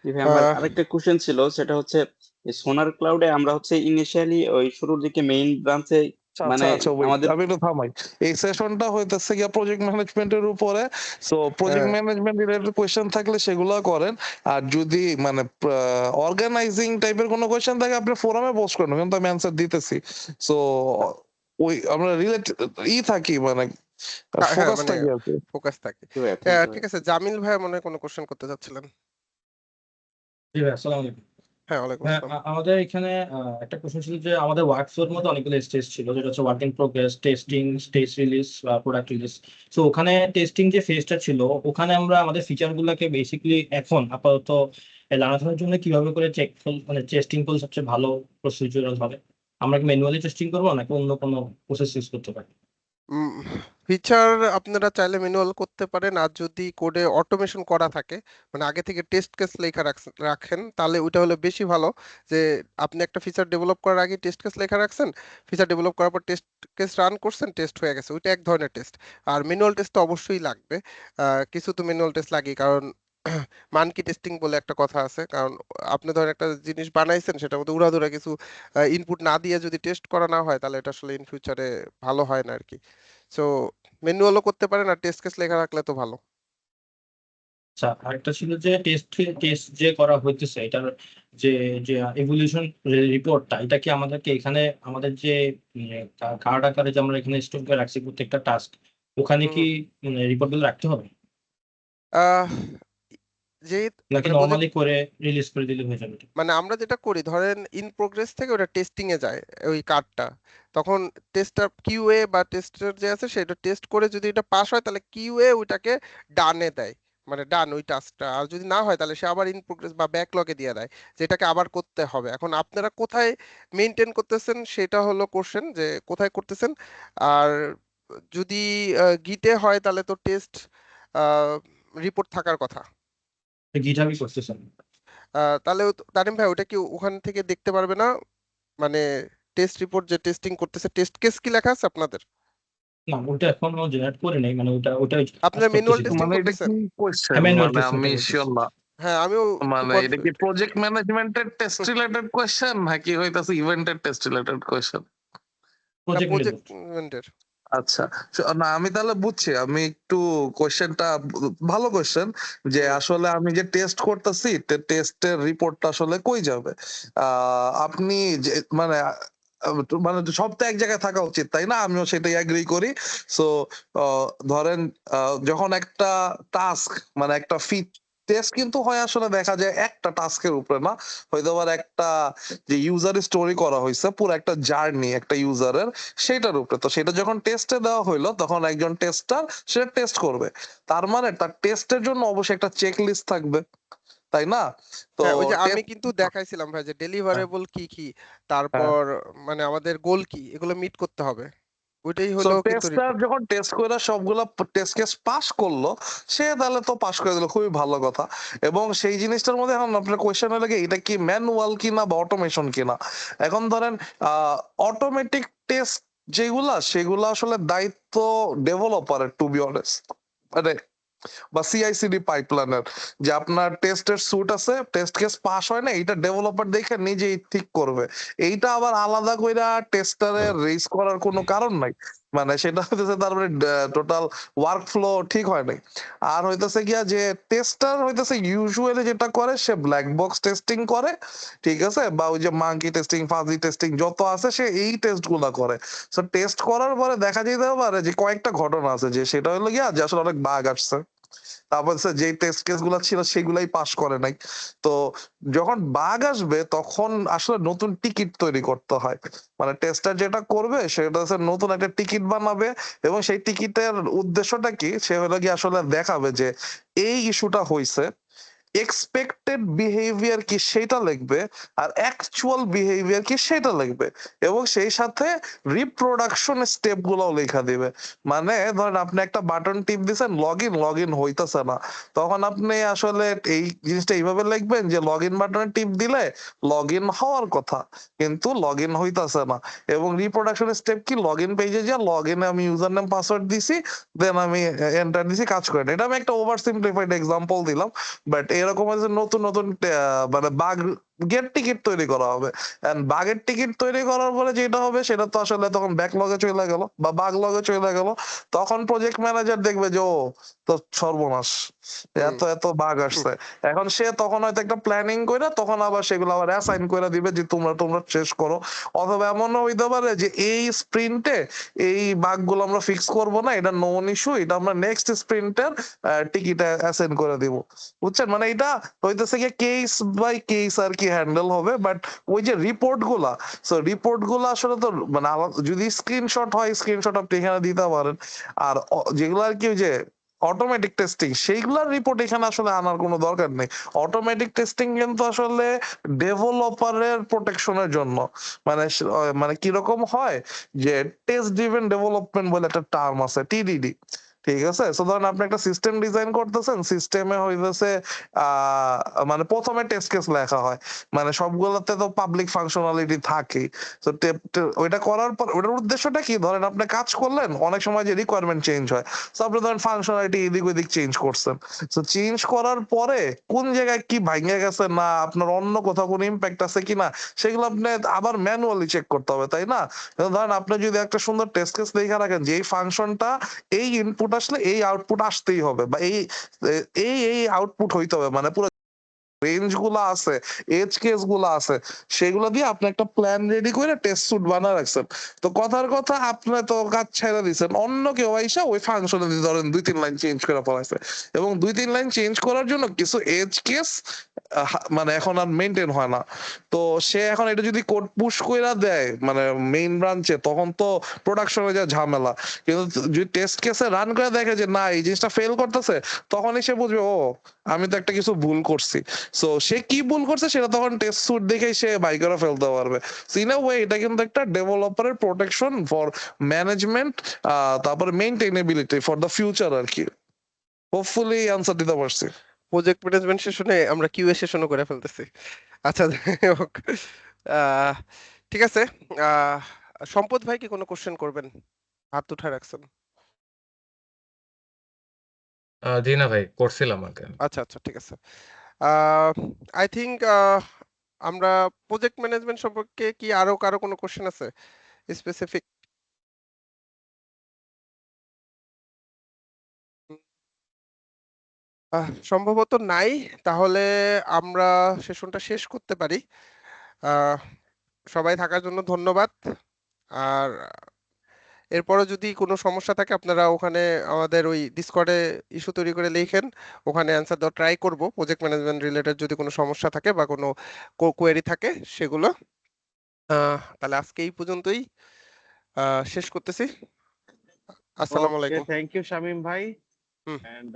জি ভাই, আমার আহ, আরেকটা কোশ্চেন ছিল, সেটা হচ্ছে সোনার ক্লাউডে আমরা হচ্ছে ইনিশিয়ালি ওই শুরুর দিকে মেইন ব্রাঞ্চে আচ্ছা মানে আচ্ছা আচ্ছা, ওয়েট আমাদের আমি একটু থামাই। এই সেশনটা হইতেছে গিয়া প্রজেক্ট ম্যানেজমেন্টের উপরে। সো প্রজেক্ট হ্যাঁ, ম্যানেজমেন্ট রিলেটেড কোয়েশ্চেন থাকলে সেগুলো করেন, আর যদি মানে অর্গানাইজিং টাইপের কোনো কোয়েশ্চেন থাকে আপনি ফোরামে পোস্ট করেন, কিন্তু আমি অ্যান্সার দিতেছি। সো ওই আমরা রিলেট থাকি, মানে হ্যাঁ ফোকাস মানে থাকি আর কি। ফোকাস থাকে। জি ভাই, থ্যাংক ইউ ঠিক ভাই। আছে, জামিল ভাই মনে হয় কোনো কোশ্চেন করতে চাচ্ছিলেন। জি ভাই, আসসালামু আলাইকুম। হ্যাঁ, ওয়ালাইকুম হ্যাঁ, আসসালাম। আমাদের এখানে একটা কোশ্চেন ছিল যে আমাদের ওয়ার্কফ্লোর মধ্যে অনেকগুলো স্টেজ ছিল, যেটা হচ্ছে work in progress, testing, stage release, product release. তো ওখানে টেস্টিং যে ফেজটা ছিল, ওখানে আমরা আমাদের ফিচার গুলাকে বেসিক্যালি এখন আপাতত লাগানোর জন্য কিভাবে করে চেক মানে টেস্টিং করলে সবচেয়ে ভালো প্রসিডিউরাল হবে? আমরা কি ম্যানুয়ালি টেস্টিং করবো নাকি অন্য কোনো প্রসেস ইউজ করতে পারি? ফিচার আপনারা চাইলে ম্যানুয়াল করতে পারেন, আর যদি কোডে অটোমেশন করা থাকে, মানে আগে থেকে টেস্ট কেস লেখা রাখেন, তাহলে ওইটা হলে বেশি ভালো। যে আপনি একটা ফিচার ডেভেলপ করার আগে টেস্ট কেস লেখা রাখছেন, ফিচার ডেভেলপ করার পর টেস্ট কেস রান করছেন, টেস্ট হয়ে গেছে, ওইটা এক ধরনের টেস্ট। আর ম্যানুয়াল টেস্ট তো অবশ্যই লাগবে, কিছু তো ম্যানুয়াল টেস্ট লাগে, কারণ মানকি টেস্টিং বলে একটা কথা আছে। কারণ আপনি ধরেন একটা জিনিস বানাইছেন, সেটার মধ্যে উড়াধুরা কিছু ইনপুট না দিয়ে যদি টেস্ট করা না হয়, তাহলে এটা আসলে ইন ফিউচারে ভালো হয় না আর কি। সো ম্যানুয়ালও করতে পারেন, আর টেস্ট কেস লেখা রাখলে তো ভালো। আচ্ছা, আরেকটা ছিল যে টেস্ট যে করা হইতেছে এটার যে যে এভলিউশন রিপোর্টটা, এটা কি আমাদেরকে এখানে আমাদের যে কার্ড আকারে যে আমরা এখানে স্টোর করে রাখছি প্রত্যেকটা টাস্ক, ওখানে হুম কি হুম। রিপোর্ট গুলো রাখতে হবে, আহ, যে নাকি মানে প্রজেক্ট, নর্মালি করে রিলিজ করে দিলে হয়ে যাবে এটা? মানে আমরা যেটা করি ধরেন ইন প্রোগ্রেস থেকে ওটা টেস্টিং এ যায়, ওই কার্ডটা, তখন টেস্টার কিউএ বা টেস্টার যে আছে সেটা টেস্ট করে যদি এটা পাস হয়, তাহলে কিউএ ওইটাকে ডানে দেয়, মানে ডান ওই টাস্কটা। আর যদি না হয় তাহলে সে আবার ইন প্রোগ্রেস বা ব্যাকলগে দিয়ে দেয়, যেটাকে আবার করতে হবে। এখন আপনারা কোথায় মেনটেন করতেছেন সেটা হলো কোশ্চেন, যে কোথায় করতেছেন। আর যদি গিটে হয় তাহলে তো টেস্ট রিপোর্ট থাকার কথা। গিটহাবই করতেছেন? তাহলে তানিম ভাই ওটা কি ওখান থেকে দেখতে পারবে না, মানে টেস্ট রিপোর্ট যে টেস্টিং করতেছে, টেস্ট কেস কি লেখা আছে আপনাদের? না, ওটা এখনো জেনারেট করে নেই, মানে ওটা কাজ আপনারা ম্যানুয়াল করতেছি তো। টেস্টিং মানে এটা করতেছেন? কি কোয়েশ্চেন, হ্যাঁ, ম্যানুয়াল মানে টেস্টিংটা আমি করতেছি। শিওর না। হ্যাঁ, আমিও একটু মানে এটা কি কনফিউজড। প্রজেক্ট ম্যানেজমেন্টের টেস্ট রিলেটেড কোয়েশ্চেন নাকি হইতাছে ইভেন্টের test related question? Project project related. ইভেন্টের। আচ্ছা, না আমি তাহলে বুঝছি, আমি একটু কোয়েশ্চেনটা ভালো কোয়েশ্চেন, যে হুম। আসলে আমি যে টেস্ট করতেছি টেস্টের রিপোর্টটা আসলে কই যাবে? আপনি যে মানে মানে সব তো এক জায়গায় থাকা উচিত, তাই না? আমিও সেটাই এগ্রি করি। সো ধরেন যখন একটা টাস্ক মানে একটা টেস্ট কিন্তু হয় আসলে দেখা যায় একটা টাস্কের উপরে না, হয়তো আবার একটা যে ইউজার স্টোরি করা হয়েছে পুরো একটা জার্নি একটা ইউজারের, সেটার উপরে। তো সেটা যখন টেস্টে দেওয়া হইলো তখন একজন টেস্টার সেটা টেস্ট করবে, তার মানে তার টেস্টের জন্য অবশ্যই একটা চেক লিস্ট থাকবে, তাই না? তো হ্যাঁ, ওই যে আমি টেস্ট, কিন্তু দেখাইছিলাম ভাই যে হ্যাঁ ডেলিভারেবল কি কি, হ্যাঁ। তারপর মানে আমাদের গোল কি, এগুলো মিট করতে হবে, ওইটাই সো হলো কিন্তু টেস্টার রিপোর্ট। যখন টেস্ট করে সবগুলা টেস্ট কেস পাস করলো, সে তাহলে তো পাস করে দিল, খুবই ভালো কথা। এবং সেই জিনিসটার মধ্যে এখন আপনার কোয়েশ্চেন লাগে এটা কি ম্যানুয়াল কিনা বা অটোমেশন কিনা। এখন ধরেন অটোমেটিক টেস্ট যেগুলা সেগুলা আসলে দায়িত্ব ডেভেলপারের, টু বি অনেস্ট, মানে বা সিআইসিডি পাইপলাইনের, যে আপনার টেস্টের স্যুট আছে, টেস্ট কেস পাস হয় না, এটা ডেভেলপার দেখে নিজেই ঠিক করবে। এইটা আবার আলাদা কইরা টেস্টারে রেজ করার কোনো কারণ নাই। মানে সেটা হইতেছে তার মানে টোটাল ওয়ার্ক ফ্লো ঠিক হয় নাই। আর হইতেছে গিয়া যে টেস্টার হইতেছে ইউজুয়ালি যেটা করে সে ব্ল্যাক বক্স টেস্টিং করে, ঠিক আছে, বা ওই যে মাঙ্কি টেস্টিং ফাজি টেস্টিং যত আছে সে এই টেস্ট গুলা করে। সো টেস্ট করার পরে দেখা যেতে পারে যে কয়েকটা ঘটনা আছে, যে সেটা হলো গিয়া যে আসলে অনেক বাগ আসছে, তারপর যে টেস্ট কেস গুলা ছিল সেগুলাই পাস করে নাই। তো যখন বাগ আসবে তখন আসলে নতুন টিকিট তৈরি করতে হয়। মানে টেস্টার যেটা করবে সেটা হচ্ছে নতুন একটা টিকিট বানাবে, এবং সেই টিকিটের উদ্দেশ্যটা কি, সে হলো কি আসলে দেখাবে যে এই ইস্যুটা হইছে, এক্সপেক্টেড বিহেভিয়ার কি সেটা লিখবে, আর অ্যাকচুয়াল বিহেভিয়ার কি সেটা লিখবে, এবং সেই সাথে রিপ্রোডাকশন স্টেপ গুলোও লেখা দিবে। মানে ধরেন আপনি একটা বাটন টিপ দিচ্ছেন, লগ ইন হইতেছে না, তখন আপনি আসলে এই জিনিসটা এইভাবে লিখবেন যে লগ ইন বাটনে টিপ দিলে লগ ইন হওয়ার কথা, কিন্তু লগ ইন হইতেছে না। এবং রিপ্রোডাকশন স্টেপ কি, লগ ইন পেজে যা লগ ইনে আমি ইউজার নেম পাসওয়ার্ড দিছি, দেন আমি এন্টার দিছি, কাজ করে না। এটা আমি একটা ওভার সিম্পলিফাইড এক্সাম্পল দিলাম, বাট এরকম আছে নতুন নতুন মানে বাগ গেট টিকিট তৈরি করা হবে। এন্ড বাগের টিকিট তৈরি করার পরে যেটা হবে সেটা তো আসলে তখন ব্যাকলগে চলে গেল বা বাগ লগে চলে গেল, তখন প্রজেক্ট ম্যানেজার দেখবে যে ও তো সর্বনাশ, এত এত বাগ আসছে। এখন সে তখন হয়তো একটা প্ল্যানিং করে তখন আবার সেগুলো আবার অ্যাসাইন করে দিবে যে তোমরা তোমরা শেষ করো। অথবা এমনও হইতে পারে যে এই স্প্রিন্টে এই বাগগুলো আমরা ফিক্স করব না, এটা নোন ইস্যু, এটা আমরা নেক্সট স্প্রিন্টের টিকিট অ্যাসাইন করে দিব। বুঝছেন, মানে এটা হইতেছে কি কেস বাই কেস আর কি হ্যান্ডেল হবে। বাট ওই যে রিপোর্ট গুলা, সো রিপোর্ট গুলা আসলে তো মানে যদি স্ক্রিনশট হয় স্ক্রিনশট আপনি এখানে দিতে পারেন। আর যেগুলো আর কি ওই যে অটোমেটিক টেস্টিং সেইগুলার রিপোর্ট এখানে আসলে আনার কোনো দরকার নেই। অটোমেটিক টেস্টিং কিন্তু আসলে ডেভেলপারের প্রোটেকশনের জন্য। মানে মানে কিরকম হয় যে টেস্ট ড্রিভেন ডেভেলপমেন্ট বলে একটা টার্ম আছে, টিডিডি, ঠিক আছে। সো ধরেন আপনি একটা সিস্টেম ডিজাইন করতেছেন, সিস্টেমে হইতেছে মানে প্রথমে টেস্ট কেস লেখা হয়, মানে সবগুলোতে তো পাবলিক ফাংশনালিটি থাকেই। তো ওইটা করার পর ওটার উদ্দেশ্যটা কি, ধরেন আপনি কাজ করলেন, অনেক সময় যে রিকোয়ারমেন্ট চেঞ্জ হয়, তো আপনি ধরেন ফাংশনালিটি এদিক ওদিক চেঞ্জ করছেন, তো চেঞ্জ করার পরে কোন জায়গায় কি ভাঙে গেছে না আপনার অন্য কোথাও কোনো ইম্প্যাক্ট আছে কিনা সেগুলো আপনি আবার ম্যানুয়ালি চেক করতে হবে, তাই না? ধরেন আপনি যদি একটা সুন্দর টেস্ট কেস লেখা রাখেন যে এই ফাংশনটা এই ইনপুট আসলে এই আউটপুট আসতেই হবে, বা এই এই এই আউটপুট হইতে হবে, মানে পুরো রেঞ্জ গুলা আছে, এজ কেস গুলা আছে, সেগুলো দিয়ে আপনি একটা প্ল্যান রেডি করে টেস্ট সুট বানা রাখছেন। তো কথার কথা আপনি তো কাজ ছেড়ে দিচ্ছেন, অন্য কেউ আইসা ওই ফাংশনে ধরেন 2-3 লাইন চেঞ্জ করে পড়াইছে, এবং 2-3 লাইন চেঞ্জ করার জন্য কিছু এজ কেস মানে এখন আর মেনটেন হয় না। তো সে এখন এটা যদি কোড পুশ কইরা দেয় মানে মেইন ব্রাঞ্চে, তখন তো প্রোডাকশনে যা ঝামেলা। কিন্তু যদি টেস্ট কেসে রান করে দেখে যে না এই জিনিসটা ফেল করতেছে, তখনই সে বুঝবে ও আমি তো একটা কিছু ভুল করছি। সো সে কি ভুল করছে সেটা তখন টেস্ট সুট দেখেই সে বাই করে ফেলতে পারবে। ইন আ ওয়ে এটা কিন্তু একটা ডেভেলপারের প্রোটেকশন ফর ম্যানেজমেন্ট, তারপরে মেইনটেইনেবিলিটি ফর দ্য ফিউচার আর কি। হোপফুলি আনসার দিতে পারছি। প্রজেক্ট ম্যানেজমেন্ট সেশনে আমরা কিউএ সেশনও করে ফেলতেছি। আচ্ছা যাই হোক, আহ, ঠিক আছে। আহ, সম্পদ ভাই কি কোনো কোশ্চেন করবেন? হাত উঠায় রাখছেন। জি না ভাই, করছিলাম আগে। আচ্ছা আচ্ছা ঠিক আছে। আই থিংক আমরা প্রজেক্ট ম্যানেজমেন্ট সম্পর্কে কি আরো কারো কোনো কোশ্চেন আছে স্পেসিফিক? সম্ভবত নাই। তাহলে আমরা সেশনটা শেষ করতে পারি। আহ, সবাই থাকার জন্য ধন্যবাদ। আর এরপরও যদি কোনো সমস্যা থাকে আপনারা ওখানে আমাদের ওই ডিসকর্ডে ইস্যু তৈরি করে লিখেন, ওখানে অ্যান্সার দেওয়ার ট্রাই করব। প্রজেক্ট ম্যানেজমেন্ট রিলেটেড যদি কোনো সমস্যা থাকে বা কোনো কোয়েরি থাকে সেগুলো। তাহলে আজকে এই পর্যন্তই শেষ করতেছি। আসসালামু ওকে, আলাইকুম। থ্যাংক ইউ শামীম ভাই। হুম। এন্ড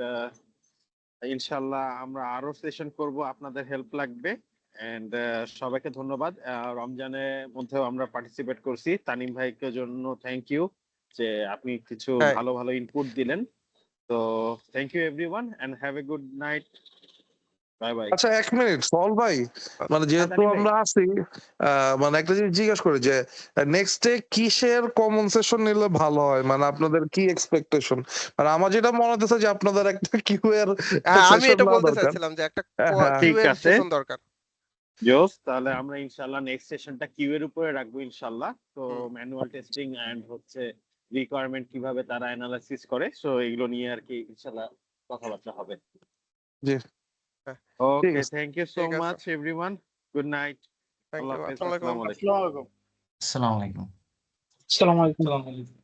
ইনশাল্লাহ আমরা আরো সেশন করব, আপনাদের হেল্প লাগবে। এন্ড সবাইকে ধন্যবাদ। রমজানের মধ্যেও আমরা পার্টিসিপেট করছি। তানিম ভাইকে জন্য থ্যাংক ইউ যে আপনি কিছু হ্যাঁ, ভালো ভালো ইনপুট দিলেন। তো thank you everyone and have a good night. Bye bye. আচ্ছা 1 মিনিট সল ভাই, মানে যেহেতু তানিম ভাই, আমরা আছি, মানে একটা জিনিস জিজ্ঞেস করি যে নেক্সট ডে কিসের কমন সেশন নিলে ভালো হয়, মানে আপনাদের কি এক্সপেকটেশন? আর আমার যেটা মনে হচ্ছে যে আপনাদের একটা কিউ এর আমি সেশন এটা দেওয়া বলতে দরকার। চাচ্ছিলাম যে একটা হ্যাঁ, কিউ ঠিক এর আছে, সেশন দরকার। জোস। তাহলে আমরা ইনশাল্লাহ নেক্সট সেশনটা কিউ এর উপরে রাখবো ইনশাল্লাহ। তো হুম। ম্যানুয়াল টেস্টিং এন্ড হচ্ছে রিকোয়ারমেন্ট কিভাবে তারা অ্যানালাইসিস করে, সো এগুলো নিয়ে আর কি ইনশাল্লাহ কথাবার্তা হবে। জি হ্যাঁ, ঠিক ওকে, আছে থ্যাংক ইউ সো ঠিক আছে, much everyone, good night, thank আল্লাহ ইউ, হাফেজ, আসসালামু আলাইকুম। আসসালামু আলাইকুম। আসসালামু আলাইকুম। আসসালামু আলাইকুম আসসালামু আলাইকুম।